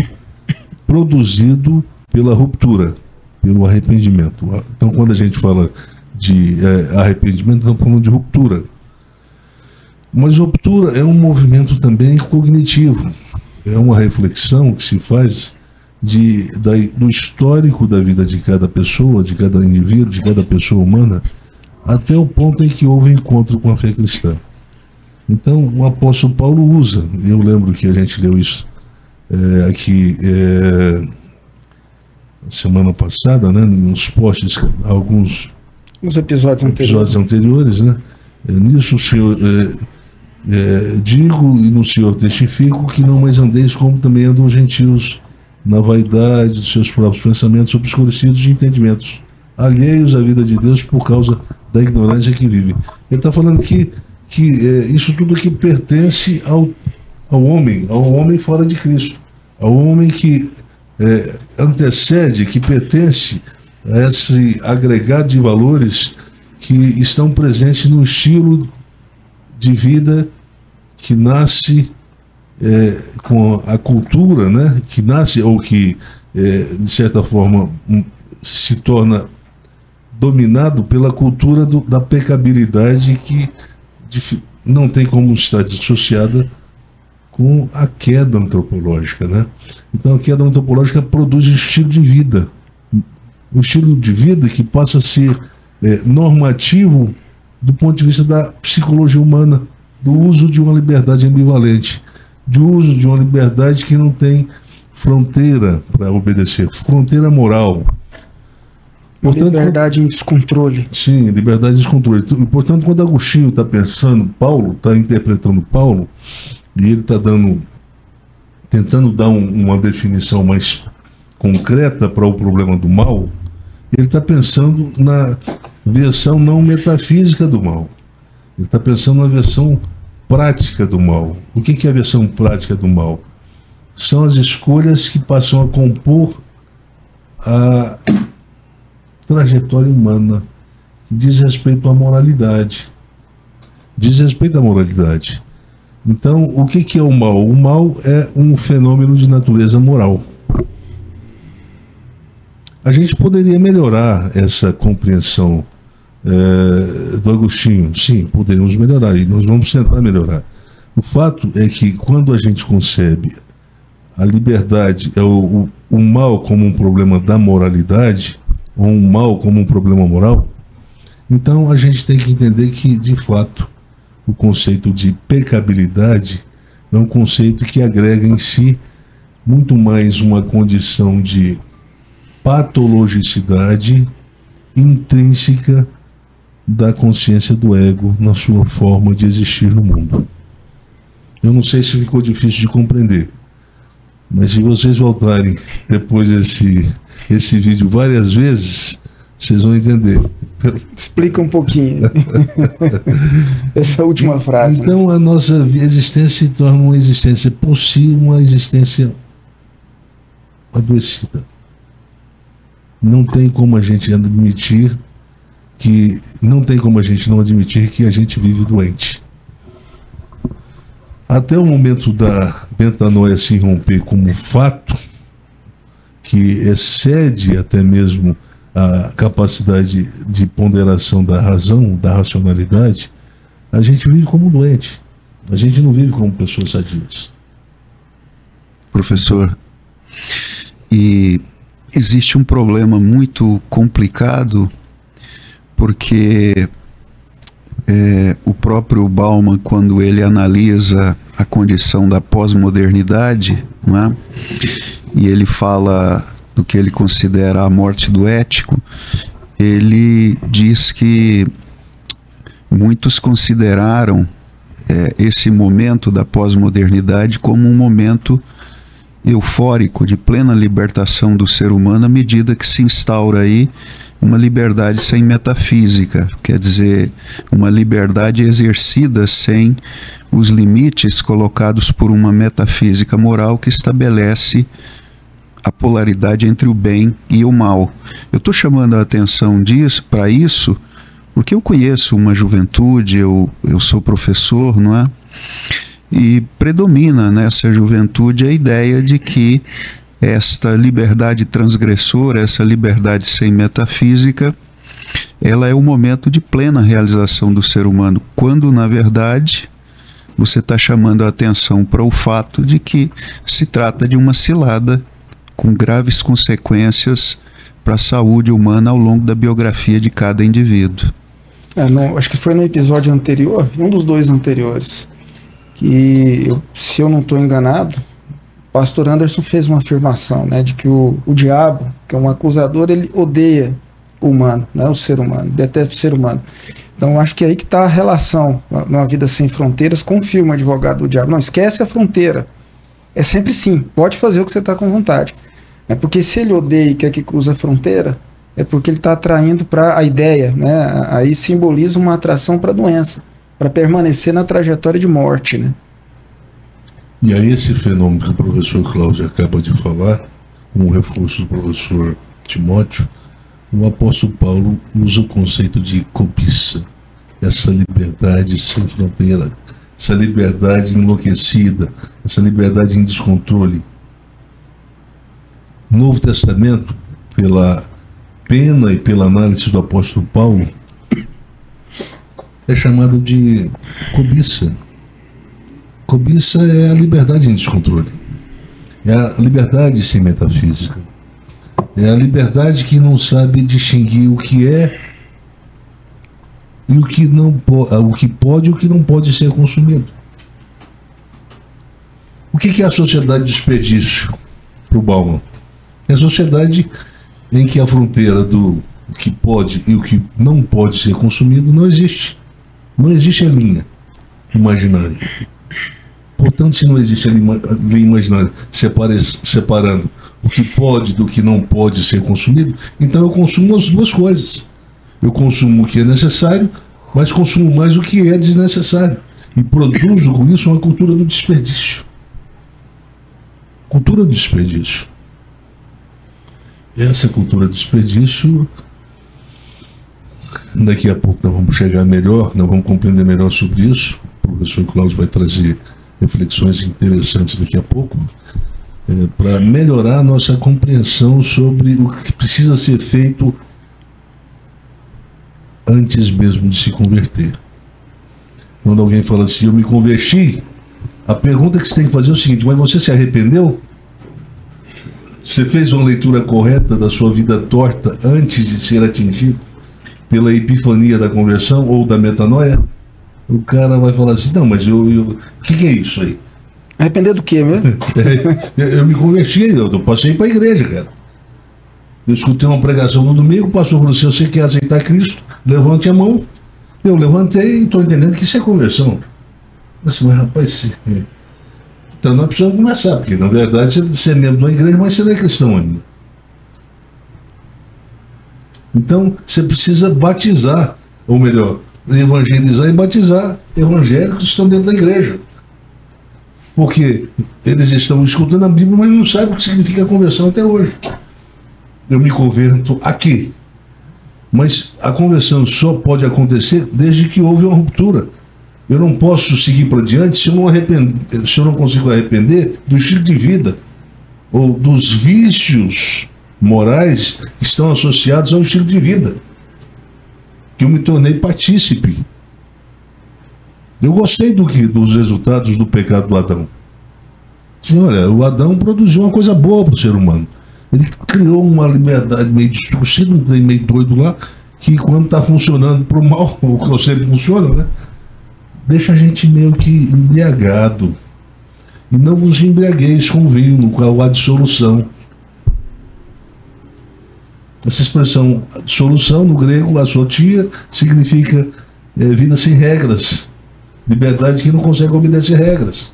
B: produzido pela ruptura, pelo arrependimento. Então, quando a gente fala de arrependimento, estamos falando de ruptura. Mas ruptura é um movimento também cognitivo, é uma reflexão que se faz do histórico da vida de cada pessoa, de cada indivíduo, de cada pessoa humana, até o ponto em que houve encontro com a fé cristã. Então, o apóstolo Paulo usa, eu lembro que a gente leu isso aqui semana passada, né, nos posts, alguns episódios anteriores, né? Nisso o Senhor digo e no Senhor testifico que não mais andeis como também andam os gentios, na vaidade dos seus próprios pensamentos, obscurecidos de entendimentos, alheios à vida de Deus por causa da ignorância que vive. Ele está falando que isso tudo aqui pertence ao homem fora de Cristo, ao homem que antecede, que pertence a esse agregado de valores que estão presentes no estilo de vida que nasce com a cultura, né? Que nasce ou que, de certa forma, se torna dominado pela cultura da pecabilidade que não tem como estar dissociada com a queda antropológica, né? Então a queda antropológica produz um estilo de vida que passa a ser normativo do ponto de vista da psicologia humana, do uso de uma liberdade ambivalente, de uso de uma liberdade que não tem fronteira para obedecer, fronteira moral.
A: Portanto, liberdade em descontrole.
B: Sim, liberdade em descontrole. Portanto, quando Agostinho está pensando, Paulo está interpretando Paulo, e ele está tentando dar uma definição mais concreta para o problema do mal, ele está pensando na versão não metafísica do mal. Ele está pensando na versão prática do mal. O que é a versão prática do mal? São as escolhas que passam a compor a trajetória humana, que diz respeito à moralidade. Diz respeito à moralidade. Então, o que é o mal? O mal é um fenômeno de natureza moral. A gente poderia melhorar essa compreensão do Agostinho. Sim, poderíamos melhorar, e nós vamos tentar melhorar. O fato é que quando a gente concebe a liberdade, o mal como um problema da moralidade, ou um mal como um problema moral, então a gente tem que entender que, de fato, o conceito de pecabilidade é um conceito que agrega em si muito mais uma condição de patologicidade intrínseca da consciência do ego na sua forma de existir no mundo. Eu não sei se ficou difícil de compreender, mas se vocês voltarem depois esse vídeo várias vezes, vocês vão entender.
A: Explica um pouquinho essa última frase.
B: Então, a nossa existência se torna uma existência possível, uma existência adoecida. Não tem como a gente admitir que não tem como a gente não admitir que a gente vive doente. Até o momento da metanoia se romper como fato, que excede até mesmo a capacidade de ponderação da razão, da racionalidade, a gente vive como doente. A gente não vive como pessoas sadias.
C: Professor, e existe um problema muito complicado, porque o próprio Bauman, quando ele analisa a condição da pós-modernidade, não é? E ele fala do que ele considera a morte do ético, ele diz que muitos consideraram esse momento da pós-modernidade como um momento eufórico de plena libertação do ser humano à medida que se instaura aí uma liberdade sem metafísica, quer dizer, uma liberdade exercida sem os limites colocados por uma metafísica moral que estabelece a polaridade entre o bem e o mal. Eu estou chamando a atenção para isso porque eu conheço uma juventude, eu sou professor, não é? E predomina nessa juventude a ideia de que esta liberdade transgressora, essa liberdade sem metafísica, ela é o momento de plena realização do ser humano, quando, na verdade, você está chamando a atenção para o fato de que se trata de uma cilada com graves consequências para a saúde humana ao longo da biografia de cada indivíduo.
A: Acho que foi no episódio anterior, um dos dois anteriores, que, se eu não estou enganado, o pastor Anderson fez uma afirmação, né, de que o diabo, que é um acusador, ele odeia o humano, né, o ser humano, detesta o ser humano. Então, acho que é aí que está a relação numa vida sem fronteiras com o filme Advogado do Diabo. Não, esquece a fronteira. É sempre sim, pode fazer o que você está com vontade. É porque se ele odeia e quer que cruze a fronteira, é porque ele está atraindo para a ideia, né? Aí simboliza uma atração para a doença, para permanecer na trajetória de morte, né?
B: E aí esse fenômeno que o professor Cláudio acaba de falar, com o reforço do professor Timóteo, o apóstolo Paulo usa o conceito de cobiça, essa liberdade sem fronteira, essa liberdade enlouquecida, essa liberdade em descontrole. No Novo Testamento, pela pena e pela análise do apóstolo Paulo, é chamado de cobiça. Cobiça é a liberdade em descontrole, é a liberdade sem metafísica, é a liberdade que não sabe distinguir o que é e o que não o que pode e o que não pode ser consumido. O que é a sociedade de desperdício para o Bauman? É a sociedade em que a fronteira do que pode e o que não pode ser consumido não existe. Não existe a linha imaginária. Portanto, se não existe a linha imaginária separando o que pode do que não pode ser consumido, então eu consumo as duas coisas. Eu consumo o que é necessário, mas consumo mais o que é desnecessário. E produzo com isso uma cultura do desperdício. Cultura do desperdício. Essa cultura do desperdício, daqui a pouco nós vamos chegar melhor, nós vamos compreender melhor sobre isso. O professor Cláudio vai trazer reflexões interessantes daqui a pouco, para melhorar a nossa compreensão sobre o que precisa ser feito antes mesmo de se converter. Quando alguém fala assim, eu me converti, a pergunta que você tem que fazer é o seguinte: mas você se arrependeu? Você fez uma leitura correta da sua vida torta antes de ser atingido pela epifania da conversão ou da metanoia? O cara vai falar assim, não, mas o que é isso aí?
A: Arrepender do quê mesmo?
B: Eu me converti, eu passei para a igreja, cara. Eu escutei uma pregação no domingo, o pastor falou assim, você quer aceitar Cristo? Levante a mão. Eu levantei e estou entendendo que isso é conversão. Eu disse, mas rapaz, então nós precisamos começar, porque na verdade você é membro de uma igreja, mas você não é cristão ainda. Então você precisa batizar, ou melhor, evangelizar e batizar evangélicos que estão dentro da igreja. Porque eles estão escutando a Bíblia, mas não sabem o que significa conversão até hoje. Eu me converto aqui. Mas a conversão só pode acontecer desde que houve uma ruptura. Eu não posso seguir para diante se eu não consigo arrepender do estilo de vida ou dos vícios morais que estão associados ao estilo de vida que eu me tornei partícipe. Eu gostei dos resultados do pecado do Adão. Assim, olha, o Adão produziu uma coisa boa para o ser humano. Ele criou uma liberdade meio distorcida, um trem meio doido lá, que quando está funcionando para o mal, o que sempre funciona, né? Deixa a gente meio que embriagado. E não vos embriagueis com vinho, no qual há dissolução. Essa expressão dissolução, no grego, asotia, significa vida sem regras. Liberdade que não consegue obedecer regras.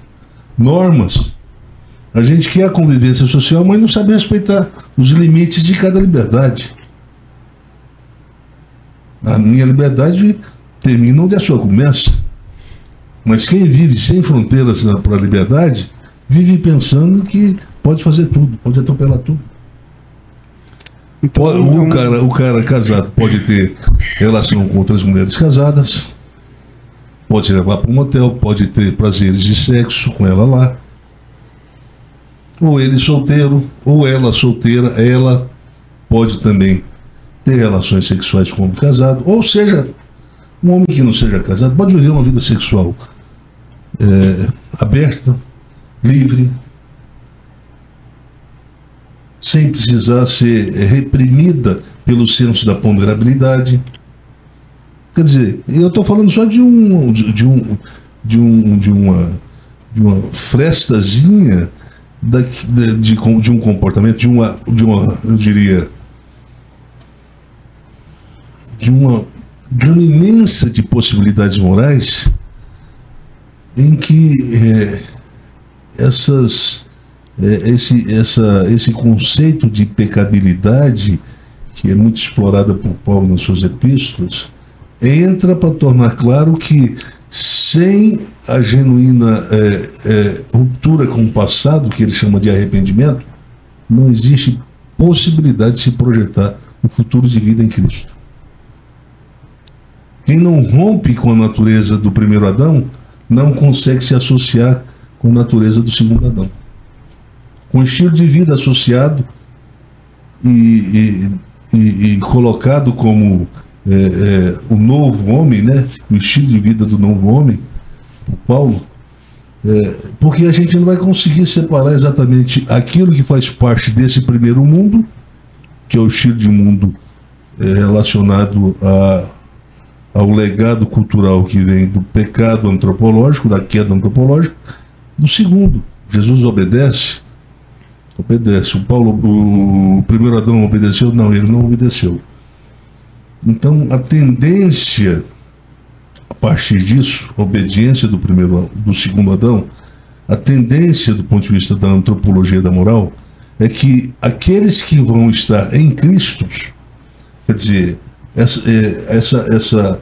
B: Normas. A gente quer a convivência social, mas não sabe respeitar os limites de cada liberdade. A minha liberdade termina onde a sua começa. Mas quem vive sem fronteiras para a liberdade, vive pensando que pode fazer tudo, pode atropelar tudo. Então, o cara casado pode ter relação com outras mulheres casadas, pode se levar para um motel, pode ter prazeres de sexo com ela lá. Ou ele solteiro, ou ela solteira, ela pode também ter relações sexuais com um homem casado. Ou seja, um homem que não seja casado pode viver uma vida sexual aberta, livre, sem precisar ser reprimida pelo senso da ponderabilidade. Quer dizer, eu estou falando só de uma frestazinha de um comportamento, eu diria, de uma gama imensa de possibilidades morais em que esse conceito de pecabilidade, que é muito explorada por Paulo nas suas epístolas, entra para tornar claro que sem a genuína ruptura com o passado, que ele chama de arrependimento, não existe possibilidade de se projetar um futuro de vida em Cristo. Quem não rompe com a natureza do primeiro Adão, não consegue se associar com a natureza do segundo Adão. Com o estilo de vida associado e colocado como o novo homem, né? O estilo de vida do novo homem, o Paulo, porque a gente não vai conseguir separar exatamente aquilo que faz parte desse primeiro mundo, que é o estilo de mundo relacionado ao legado cultural que vem do pecado antropológico, da queda antropológica, do segundo. Jesus obedece. O primeiro Adão obedeceu? Não, ele não obedeceu. Então a tendência, a partir disso, a obediência do segundo Adão, a tendência do ponto de vista da antropologia da moral, é que aqueles que vão estar em Cristo, quer dizer, essa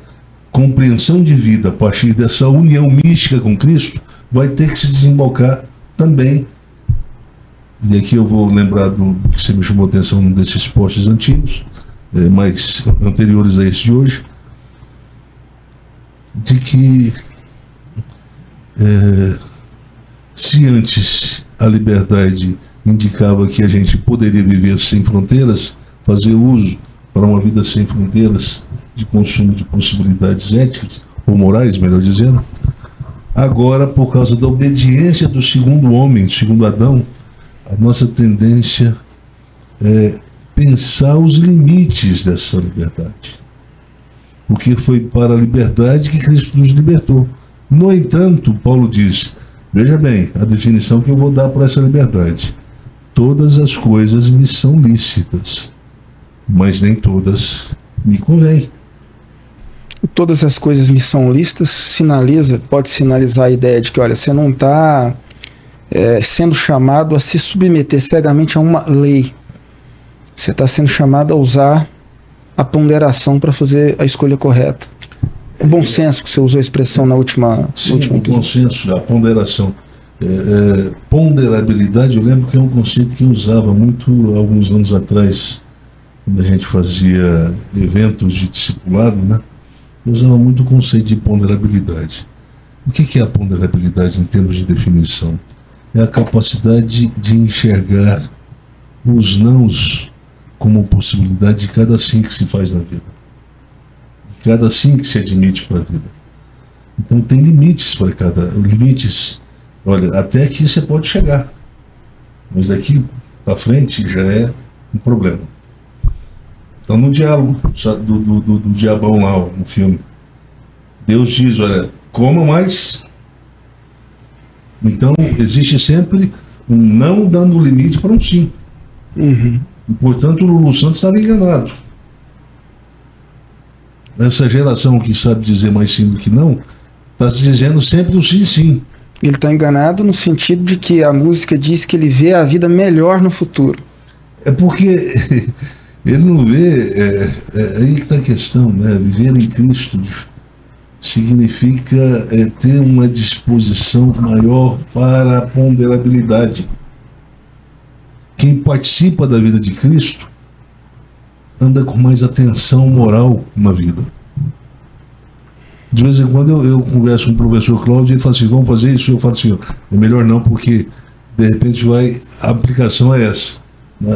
B: compreensão de vida a partir dessa união mística com Cristo, vai ter que se desembocar também. E aqui eu vou lembrar do que você me chamou a atenção num desses postes antigos, mais anteriores a esse de hoje, de que se antes a liberdade indicava que a gente poderia viver sem fronteiras, fazer uso para uma vida sem fronteiras de consumo de possibilidades éticas, ou morais, melhor dizendo, agora, por causa da obediência do segundo homem, do segundo Adão, a nossa tendência pensar os limites dessa liberdade. Porque foi para a liberdade que Cristo nos libertou. No entanto, Paulo diz, veja bem, a definição que eu vou dar para essa liberdade. Todas as coisas me são lícitas, mas nem todas me convêm.
A: Todas as coisas me são lícitas, pode sinalizar a ideia de que, olha, você não está sendo chamado a se submeter cegamente a uma lei. Você está sendo chamado a usar a ponderação para fazer a escolha correta. O bom senso, que você usou a expressão na última...
B: Sim, o bom senso, a ponderação. Ponderabilidade, eu lembro que é um conceito que eu usava muito alguns anos atrás, quando a gente fazia eventos de discipulado, né? Eu usava muito o conceito de ponderabilidade. O que é a ponderabilidade em termos de definição? É a capacidade de enxergar os nãos como possibilidade de cada sim que se faz na vida, de cada sim que se admite para a vida. Então tem limites para cada... Limites, olha, até aqui você pode chegar, mas daqui para frente já é um problema. Então no diálogo do diabão lá no filme, Deus diz, olha, coma mais. Então existe sempre um não dando limite para um sim.
A: Uhum.
B: E, portanto, o Lulu Santos estava enganado. Essa geração que sabe dizer mais sim do que não, está se dizendo sempre o sim, sim.
A: Ele está enganado no sentido de que a música diz que ele vê a vida melhor no futuro.
B: É porque ele não vê, aí que está a questão, né? Viver em Cristo significa ter uma disposição maior para a ponderabilidade. Quem participa da vida de Cristo anda com mais atenção moral na vida. De vez em quando eu converso com o professor Cláudio e ele fala assim, vamos fazer isso? Eu falo assim, é melhor não, porque de repente a aplicação é essa.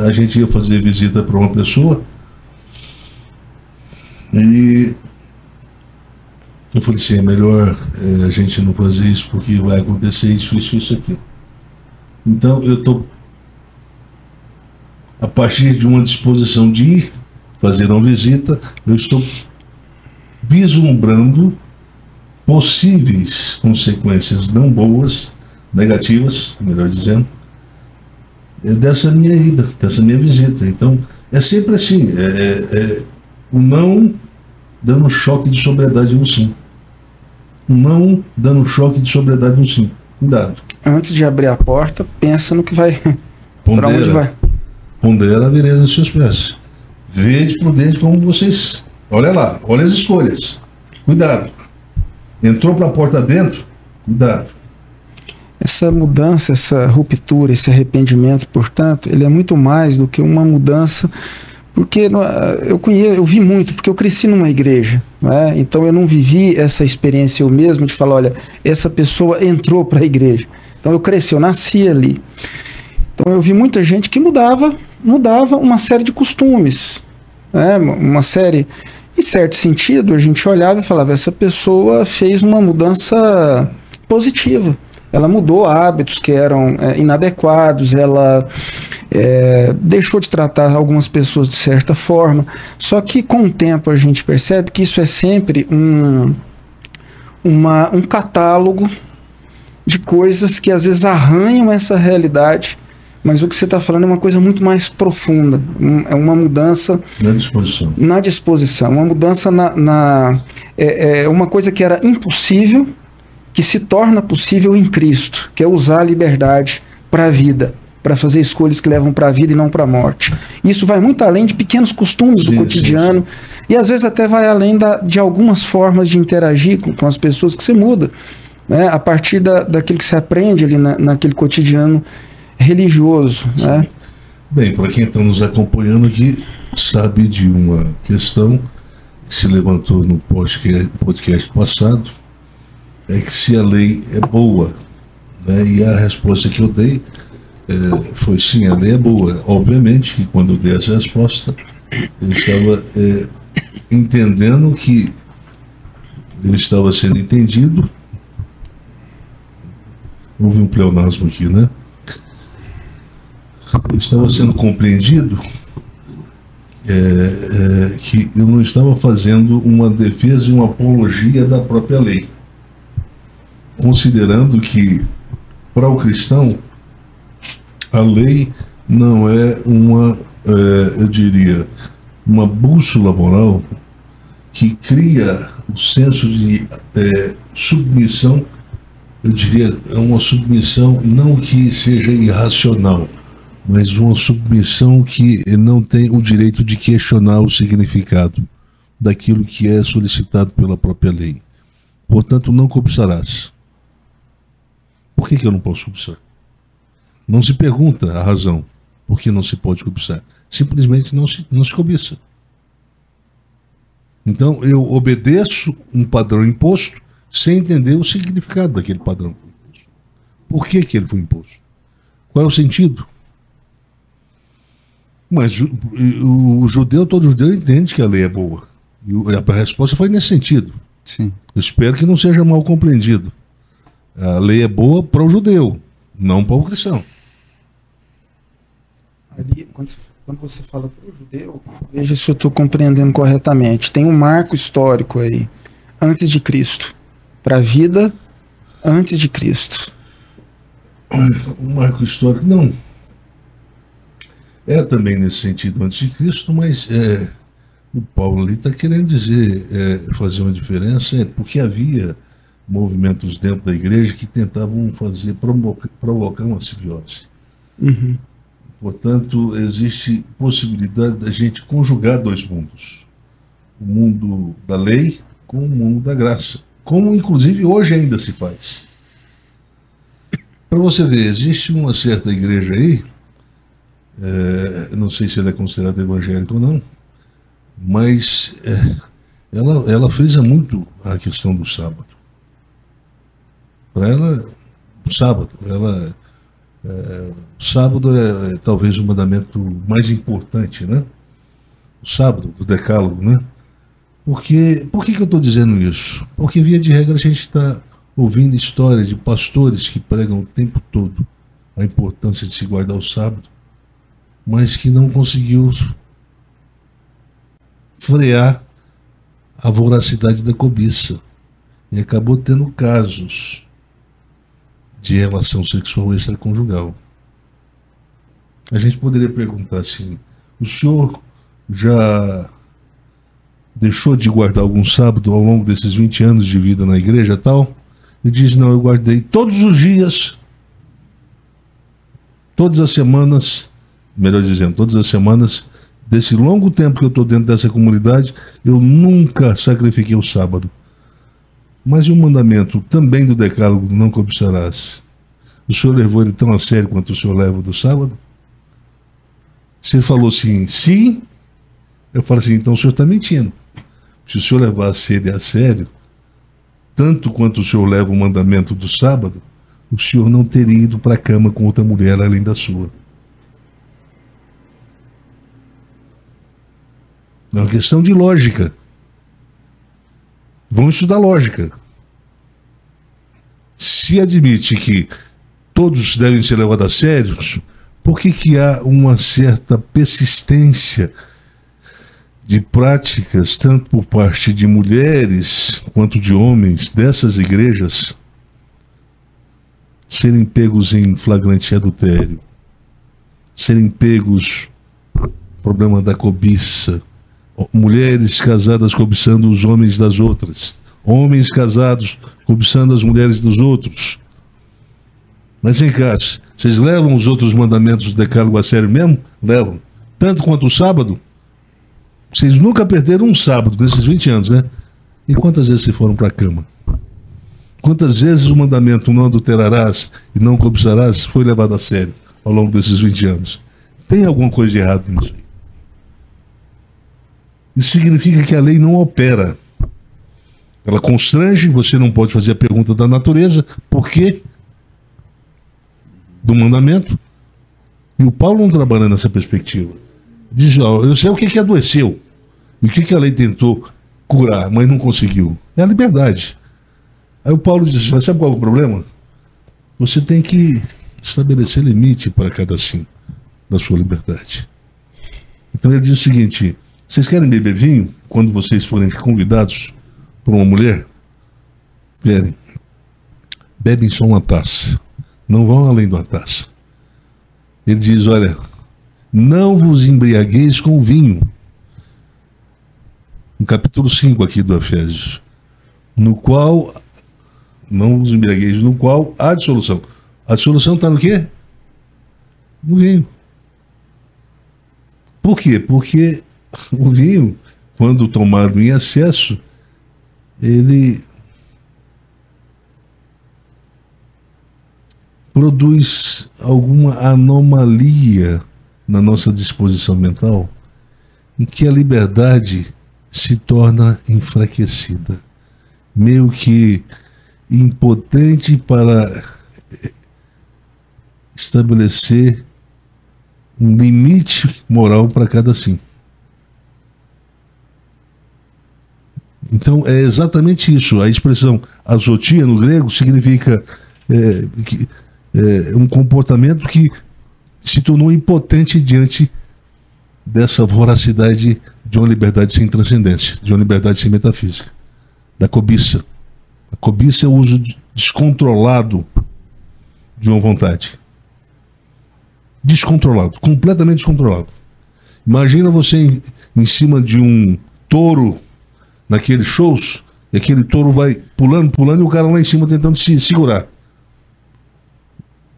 B: A gente ia fazer visita para uma pessoa e eu falei assim, é melhor a gente não fazer isso porque vai acontecer isso aqui. Então eu estou a partir de uma disposição de ir fazer uma visita, eu estou vislumbrando possíveis consequências não boas, negativas, melhor dizendo, dessa minha ida, dessa minha visita. Então, é sempre assim, o não dando choque de sobriedade no sim. O não dando choque de sobriedade no sim. Cuidado.
A: Antes de abrir a porta, pensa no que vai... Para onde vai?
B: Pondera a vereda dos seus pés. Vede prudente como vocês... Olha lá, olha as escolhas. Cuidado. Entrou para a porta dentro? Cuidado.
A: Essa mudança, essa ruptura, esse arrependimento, portanto, ele é muito mais do que uma mudança... Porque eu vi muito, porque eu cresci numa igreja, né? Então eu não vivi essa experiência eu mesmo de falar, olha, essa pessoa entrou para a igreja. Então eu cresci, eu nasci ali. Então eu vi muita gente que mudava uma série de costumes, né? Uma série, em certo sentido, a gente olhava e falava, essa pessoa fez uma mudança positiva. Ela mudou hábitos que eram inadequados, ela deixou de tratar algumas pessoas de certa forma. Só que com o tempo a gente percebe que isso é sempre um catálogo de coisas que às vezes arranham essa realidade, mas o que você está falando é uma coisa muito mais profunda. É uma mudança na disposição, uma mudança uma coisa que era impossível, que se torna possível em Cristo, que é usar a liberdade para a vida, para fazer escolhas que levam para a vida e não para a morte. Isso vai muito além de pequenos costumes do cotidiano, sim. E às vezes até vai além de algumas formas de interagir com as pessoas que você muda, né? A partir daquilo que você aprende ali naquele cotidiano religioso. Né?
B: Bem, para quem está nos acompanhando aqui, sabe de uma questão que se levantou no podcast passado, é que se a lei é boa, né? E a resposta que eu dei foi sim, a lei é boa. Obviamente que quando eu dei essa resposta, eu estava entendendo que eu estava sendo entendido. Houve um pleonasmo aqui, né? estava sendo compreendido que eu não estava fazendo uma defesa e uma apologia da própria lei, considerando que, para o cristão, a lei não é uma, eu diria, uma bússola moral que cria o senso de submissão. Eu diria, é uma submissão não que seja irracional, mas uma submissão que não tem o direito de questionar o significado daquilo que é solicitado pela própria lei. Portanto, não cobiçarás. Por que eu não posso cobiçar? Não se pergunta a razão por que não se pode cobiçar. Simplesmente não se cobiça. Então, eu obedeço um padrão imposto sem entender o significado daquele padrão. Por que ele foi imposto? Qual é o sentido? Mas o judeu, todo judeu entende que a lei é boa. E a resposta foi nesse sentido.
C: Sim.
B: Eu espero que não seja mal compreendido. A lei é boa para o judeu, não para o cristão.
A: Ali, quando você fala para o judeu, veja se eu estou compreendendo corretamente. Tem um marco histórico aí, antes de Cristo. Para a vida antes de Cristo.
B: Um marco histórico, não. É também nesse sentido antes de Cristo, mas o Paulo ali está querendo dizer, fazer uma diferença, porque havia movimentos dentro da igreja que tentavam provocar uma simbiose.
A: Uhum.
B: Portanto, existe possibilidade da gente conjugar dois mundos. O mundo da lei com o mundo da graça. Como, inclusive, hoje ainda se faz. Para você ver, existe uma certa igreja aí, não sei se ela é considerada evangélica ou não, mas ela frisa muito a questão do sábado. Para ela, o sábado, o sábado é talvez o mandamento mais importante, né? O sábado, o decálogo, né? Por que eu estou dizendo isso? Porque, via de regra, a gente está ouvindo histórias de pastores que pregam o tempo todo a importância de se guardar o sábado, mas que não conseguiu frear a voracidade da cobiça e acabou tendo casos de relação sexual extraconjugal. A gente poderia perguntar assim: o senhor já deixou de guardar algum sábado ao longo desses 20 anos de vida na igreja tal? E diz: não, eu guardei todos os dias, todas as semanas, melhor dizendo, todas as semanas, desse longo tempo que eu estou dentro dessa comunidade, eu nunca sacrifiquei o sábado. Mas e o mandamento também do decálogo, não cobiçarás? O senhor levou ele tão a sério quanto o senhor leva do sábado? Se ele falou assim, sim, eu falo assim, então o senhor está mentindo. Se o senhor levasse ele a sério, tanto quanto o senhor leva o mandamento do sábado, o senhor não teria ido para a cama com outra mulher além da sua. É uma questão de lógica. Vamos estudar lógica. Se admite que todos devem ser levados a sério, por que há uma certa persistência de práticas, tanto por parte de mulheres quanto de homens dessas igrejas, serem pegos em flagrante adultério, serem pegos problema da cobiça, mulheres casadas cobiçando os homens das outras, homens casados cobiçando as mulheres dos outros? Mas vem cá, vocês levam os outros mandamentos do decálogo a sério mesmo? Levam. Tanto quanto o sábado? Vocês nunca perderam um sábado desses 20 anos, né? E quantas vezes vocês foram para a cama? Quantas vezes o mandamento não adulterarás e não cobiçarás foi levado a sério ao longo desses 20 anos? Tem alguma coisa de errado nisso aí? Isso significa que a lei não opera. Ela constrange, você não pode fazer a pergunta da natureza, por quê? Do mandamento. E o Paulo não trabalha nessa perspectiva. Diz, ó, eu sei o que adoeceu. E o que a lei tentou curar, mas não conseguiu. É a liberdade. Aí o Paulo diz, sabe qual é o problema? Você tem que estabelecer limite para cada sim. da sua liberdade. Então ele diz o seguinte: vocês querem beber vinho quando vocês forem convidados por uma mulher? Querem. Bebem só uma taça. Não vão além de uma taça. Ele diz, olha, não vos embriagueis com vinho. No capítulo 5 aqui do Efésios. No qual, não vos embriagueis, no qual há dissolução. A dissolução está no quê? No vinho. Por quê? Porque o vinho, quando tomado em excesso, ele produz alguma anomalia na nossa disposição mental, em que a liberdade se torna enfraquecida, meio que impotente para estabelecer um limite moral para cada sim. Então é exatamente isso. A expressão azotia no grego significa um comportamento que se tornou impotente diante dessa voracidade de uma liberdade sem transcendência, de uma liberdade sem metafísica, da cobiça. A cobiça é o uso descontrolado de uma vontade. Descontrolado, completamente descontrolado. Imagina você em cima de um touro naqueles shows, e aquele touro vai pulando, pulando, e o cara lá em cima tentando se segurar.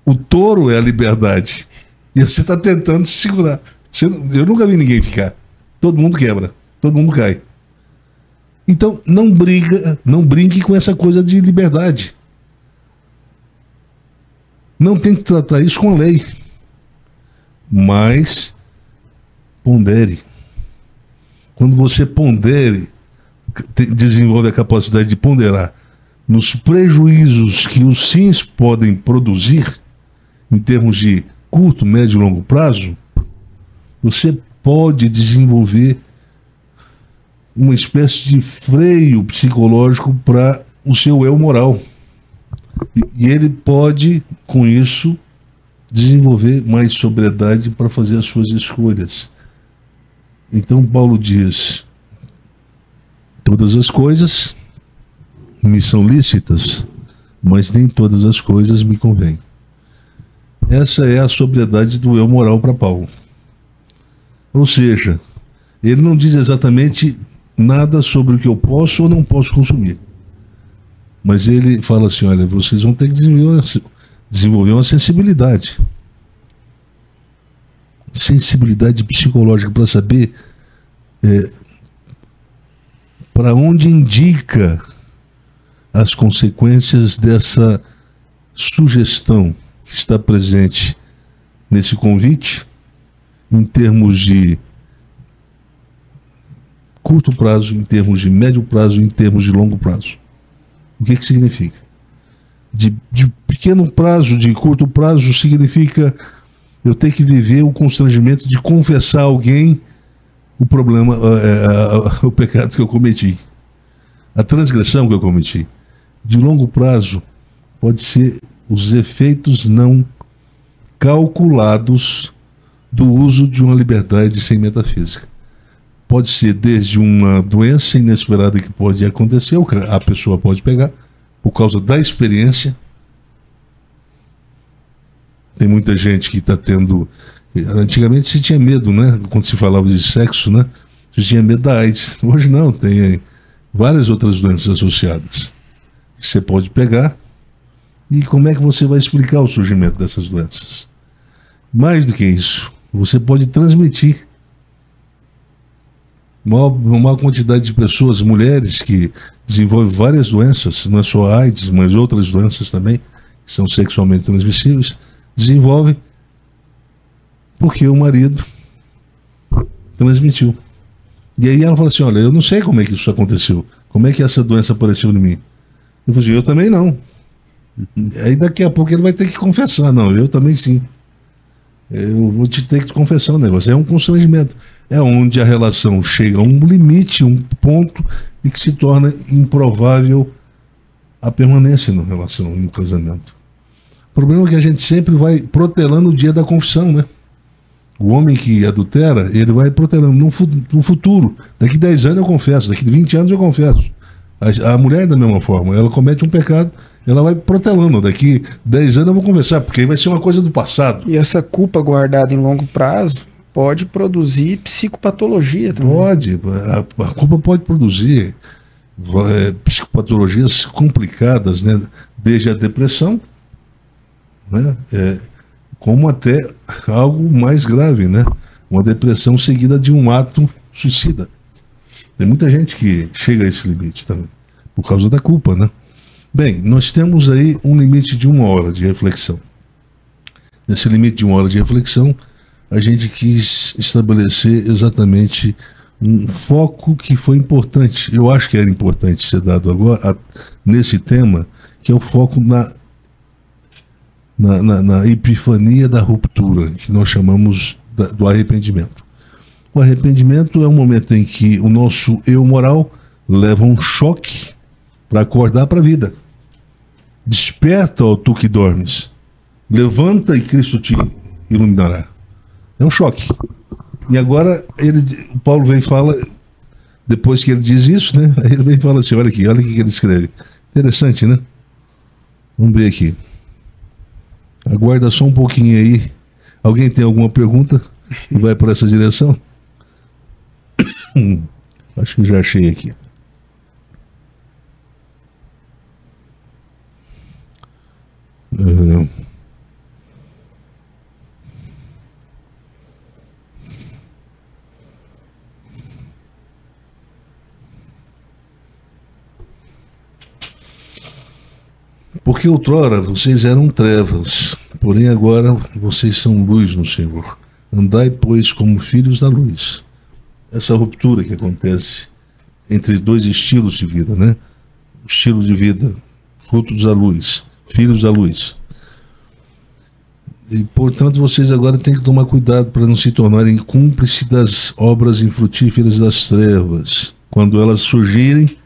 B: O touro é a liberdade. E você está tentando se segurar. Eu nunca vi ninguém ficar. Todo mundo quebra. Todo mundo cai. Então, não brinque com essa coisa de liberdade. Não tem que tratar isso com a lei. Mas pondere. Quando você desenvolve a capacidade de ponderar nos prejuízos que os sims podem produzir, em termos de curto, médio e longo prazo, você pode desenvolver uma espécie de freio psicológico para o seu eu moral. E ele pode, com isso, desenvolver mais sobriedade para fazer as suas escolhas. Então Paulo diz: todas as coisas me são lícitas, mas nem todas as coisas me convêm. Essa é a sobriedade do eu moral para Paulo. Ou seja, ele não diz exatamente nada sobre o que eu posso ou não posso consumir. Mas ele fala assim, olha, vocês vão ter que desenvolver uma sensibilidade. Sensibilidade psicológica para saber para onde indica as consequências dessa sugestão que está presente nesse convite, em termos de curto prazo, em termos de médio prazo, em termos de longo prazo. O que significa? De pequeno prazo, de curto prazo, significa eu ter que viver o constrangimento de confessar a alguém o problema, o pecado que eu cometi, a transgressão que eu cometi. De longo prazo, pode ser os efeitos não calculados do uso de uma liberdade sem metafísica. Pode ser desde uma doença inesperada que pode acontecer, a pessoa pode pegar, por causa da experiência. Tem muita gente que está tendo... Antigamente se tinha medo, né? Quando se falava de sexo, né? Se tinha medo da AIDS. Hoje não, tem várias outras doenças associadas que você pode pegar. E como é que você vai explicar o surgimento dessas doenças? Mais do que isso, você pode transmitir. Uma maior quantidade de pessoas, mulheres, que desenvolvem várias doenças, não é só AIDS, mas outras doenças também, que são sexualmente transmissíveis, desenvolvem porque o marido transmitiu. E aí ela fala assim, olha, eu não sei como é que isso aconteceu, como é que essa doença apareceu em mim. Eu falei, eu também não. Aí daqui a pouco ele vai ter que confessar, não, eu também sim. Eu vou ter que confessar um negócio. É um constrangimento. É onde a relação chega a um limite, um ponto, e que se torna improvável a permanência na relação, no casamento. O problema é que a gente sempre vai protelando o dia da confissão, né? O homem que adultera, ele vai protelando no futuro. Daqui 10 anos eu confesso, daqui 20 anos eu confesso. A mulher da mesma forma, ela comete um pecado, ela vai protelando. Daqui 10 anos eu vou conversar, porque aí vai ser uma coisa do passado.
A: E essa culpa guardada em longo prazo pode produzir psicopatologia também.
B: Pode, a culpa pode produzir psicopatologias complicadas, né? Desde a depressão, né? Como até algo mais grave, né? Uma depressão seguida de um ato suicida. Tem muita gente que chega a esse limite também, por causa da culpa, né? Bem, nós temos aí um limite de 1 hora de reflexão. Nesse limite de 1 hora de reflexão, a gente quis estabelecer exatamente um foco que foi importante. Eu acho que era importante ser dado agora, nesse tema, que é o foco na epifania da ruptura, que nós chamamos do arrependimento. O arrependimento é um momento em que o nosso eu moral leva um choque para acordar para a vida. Desperta, ó tu que dormes. Levanta e Cristo te iluminará. É um choque. E agora o Paulo vem e fala, depois que ele diz isso, né? Aí ele vem e fala assim, olha aqui, olha o que ele escreve. Interessante, né? Vamos ver aqui. Aguarda só um pouquinho aí. Alguém tem alguma pergunta que vai por essa direção? Acho que eu já achei aqui. Porque outrora vocês eram trevas, porém agora vocês são luz no Senhor. Andai, pois, como filhos da luz. Essa ruptura que acontece entre dois estilos de vida, né? O estilo de vida, frutos da luz, filhos da luz. E, portanto, vocês agora têm que tomar cuidado para não se tornarem cúmplices das obras infrutíferas das trevas. Quando elas surgirem,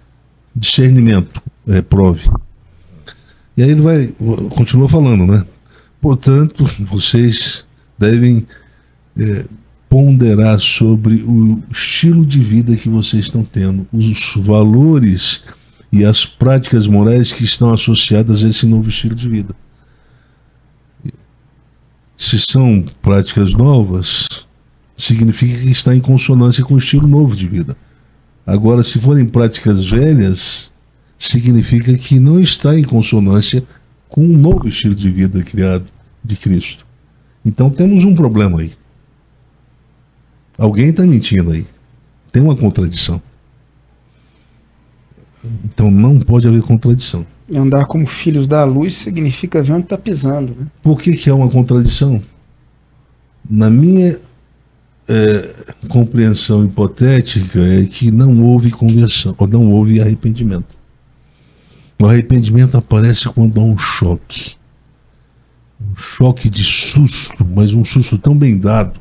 B: discernimento, prove. E aí ele continua falando, né? Portanto, vocês devem ponderar sobre o estilo de vida que vocês estão tendo, os valores e as práticas morais que estão associadas a esse novo estilo de vida. Se são práticas novas, significa que está em consonância com o estilo novo de vida. Agora, se forem práticas velhas, significa que não está em consonância com um novo estilo de vida criado de Cristo. Então temos um problema aí. Alguém está mentindo aí. Tem uma contradição. Então não pode haver contradição.
A: E andar como filhos da luz significa ver onde está pisando, né?
B: Por que é uma contradição? Na minha compreensão hipotética é que não houve conversão, ou não houve arrependimento. O arrependimento aparece quando há um choque. Um choque de susto, mas um susto tão bem dado.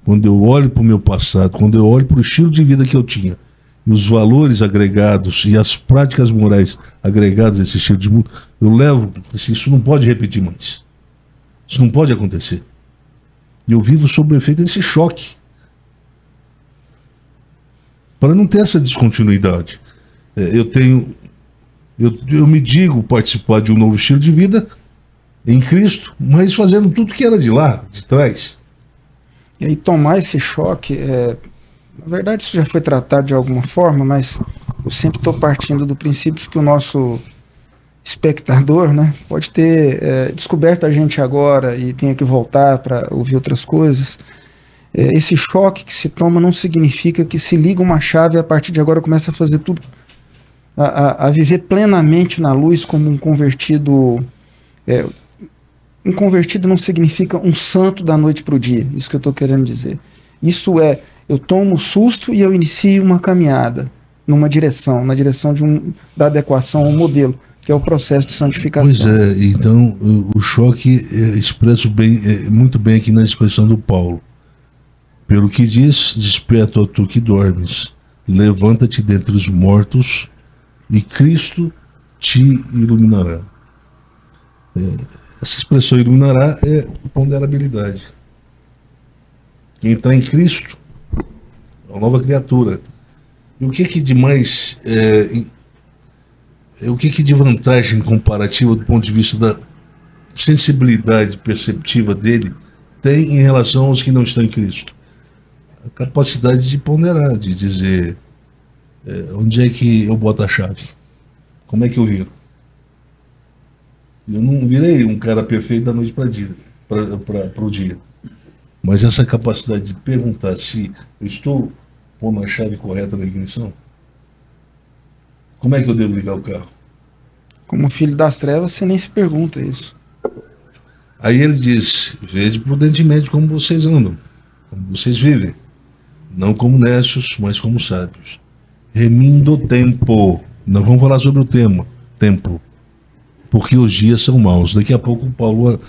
B: Quando eu olho para o meu passado, quando eu olho para o estilo de vida que eu tinha, e os valores agregados e as práticas morais agregadas a esse estilo de mundo, eu levo, isso não pode repetir mais. Isso não pode acontecer. E eu vivo sob o efeito desse choque. Para não ter essa descontinuidade. Eu me digo participar de um novo estilo de vida em Cristo, mas fazendo tudo que era de lá, de trás.
A: E aí tomar esse choque, na verdade isso já foi tratado de alguma forma, mas eu sempre estou partindo do princípio de que o nosso espectador, né, pode ter descoberto a gente agora e tenha que voltar para ouvir outras coisas. Esse choque que se toma não significa que se liga uma chave e a partir de agora começa a fazer tudo, a viver plenamente na luz como um convertido. Um convertido não significa um santo da noite para o dia, isso que eu estou querendo dizer. Isso eu tomo susto e eu inicio uma caminhada numa direção, na direção da adequação ao modelo, que é o processo de santificação.
B: Pois é, então o choque expresso muito bem aqui na expressão do Paulo. Pelo que diz, desperta, ó tu que dormes, levanta-te dentre os mortos e Cristo te iluminará. Essa expressão iluminará é ponderabilidade. Quem está em Cristo é uma nova criatura. E o que de mais... o que de vantagem comparativa do ponto de vista da sensibilidade perceptiva dele tem em relação aos que não estão em Cristo? A capacidade de ponderar, de dizer onde é que eu boto a chave? Como é que eu viro? Eu não virei um cara perfeito da noite para o dia. Mas essa capacidade de perguntar se eu estou pondo a chave correta na ignição, como é que eu devo ligar o carro?
A: Como filho das trevas, você nem se pergunta isso.
B: Aí ele diz: vede prudentemente como vocês andam, como vocês vivem, não como necios, mas como sábios, remindo o tempo. Nós vamos falar sobre o tema, tempo, porque os dias são maus. Daqui a pouco o Paulo,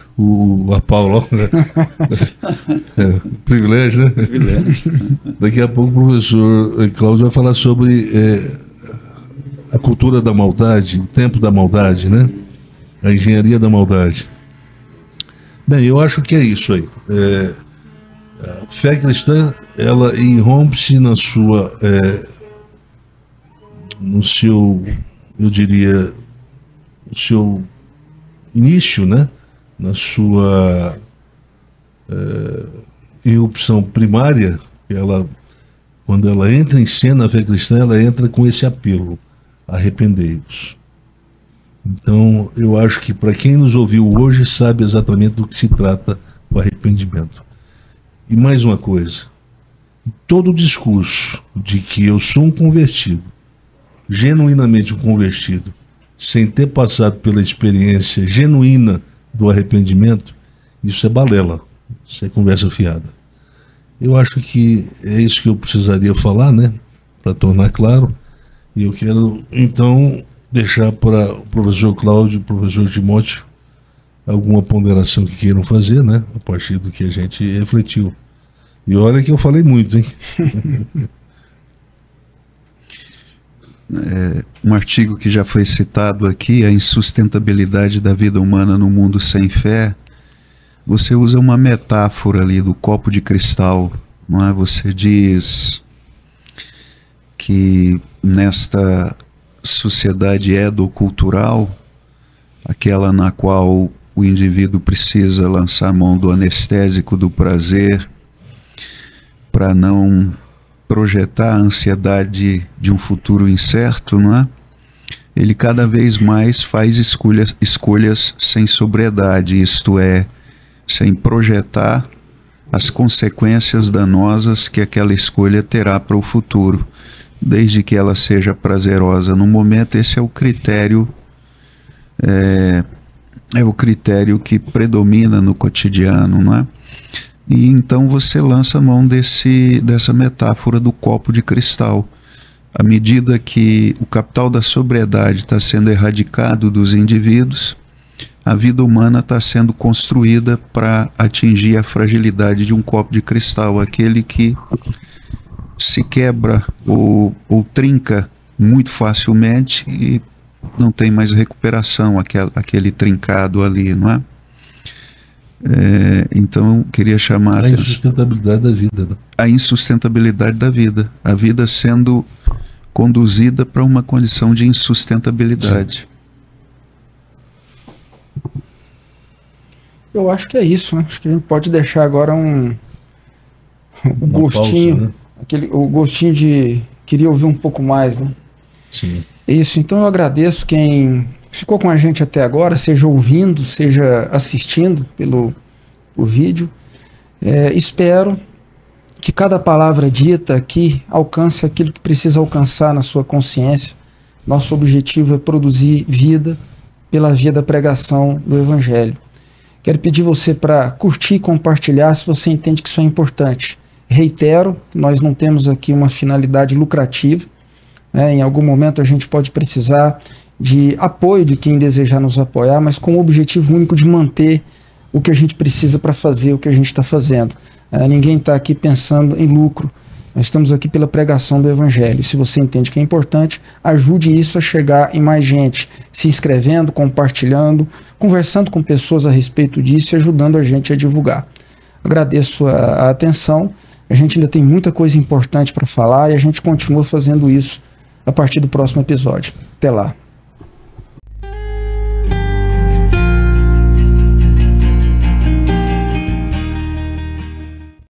B: né? Privilégio, né?
C: Privilégio.
B: Daqui a pouco o professor Cláudio vai falar sobre a cultura da maldade, o tempo da maldade, né? A engenharia da maldade. Bem, eu acho que é isso aí. A fé cristã, ela irrompe-se no seu, eu diria, o seu início, né? Na sua irrupção primária, quando ela entra em cena, a fé cristã, ela entra com esse apelo: arrependei-vos. Então, eu acho que para quem nos ouviu hoje sabe exatamente do que se trata o arrependimento. E mais uma coisa: todo o discurso de que eu sou um convertido, genuinamente um convertido, sem ter passado pela experiência genuína do arrependimento, isso é balela, isso é conversa fiada. Eu acho que é isso que eu precisaria falar, né, para tornar claro. E eu quero, então, deixar para o professor Cláudio e o professor Timóteo alguma ponderação que queiram fazer, né, a partir do que a gente refletiu. E olha que eu falei muito, hein?
C: Um artigo que já foi citado aqui, A Insustentabilidade da Vida Humana no Mundo Sem Fé. Você usa uma metáfora ali do copo de cristal, não é? Você diz que nesta sociedade edocultural, aquela na qual o indivíduo precisa lançar mão do anestésico do prazer para não projetar a ansiedade de um futuro incerto, não é? Ele cada vez mais faz escolhas sem sobriedade, isto é, sem projetar as consequências danosas que aquela escolha terá para o futuro, desde que ela seja prazerosa. No momento, esse é o critério, o critério que predomina no cotidiano, não é? E então você lança a mão dessa metáfora do copo de cristal. À medida que o capital da sobriedade está sendo erradicado dos indivíduos, a vida humana está sendo construída para atingir a fragilidade de um copo de cristal, aquele que se quebra ou trinca muito facilmente e não tem mais recuperação, aquele trincado ali, não é? Então, queria chamar
B: a insustentabilidade da vida, né?
C: A insustentabilidade da vida. A vida sendo conduzida para uma condição de insustentabilidade.
A: Sim. Eu acho que é isso, né? Acho que a gente pode deixar agora um gostinho, pausa, né? O gostinho de queria ouvir um pouco mais, né?
B: Sim.
A: É isso. Então eu agradeço quem ficou com a gente até agora, seja ouvindo, seja assistindo por vídeo. Espero que cada palavra dita aqui alcance aquilo que precisa alcançar na sua consciência. Nosso objetivo é produzir vida pela via da pregação do Evangelho. Quero pedir você para curtir e compartilhar se você entende que isso é importante. Reitero, nós não temos aqui uma finalidade lucrativa. Em algum momento a gente pode precisar de apoio de quem desejar nos apoiar, mas com o objetivo único de manter o que a gente precisa para fazer o que a gente está fazendo. Ninguém está aqui pensando em lucro. Nós estamos aqui pela pregação do Evangelho. Se você entende que é importante, ajude isso a chegar em mais gente, se inscrevendo, compartilhando, conversando com pessoas a respeito disso e ajudando a gente a divulgar. Agradeço a atenção. A gente ainda tem muita coisa importante para falar e a gente continua fazendo isso a partir do próximo episódio. Até lá.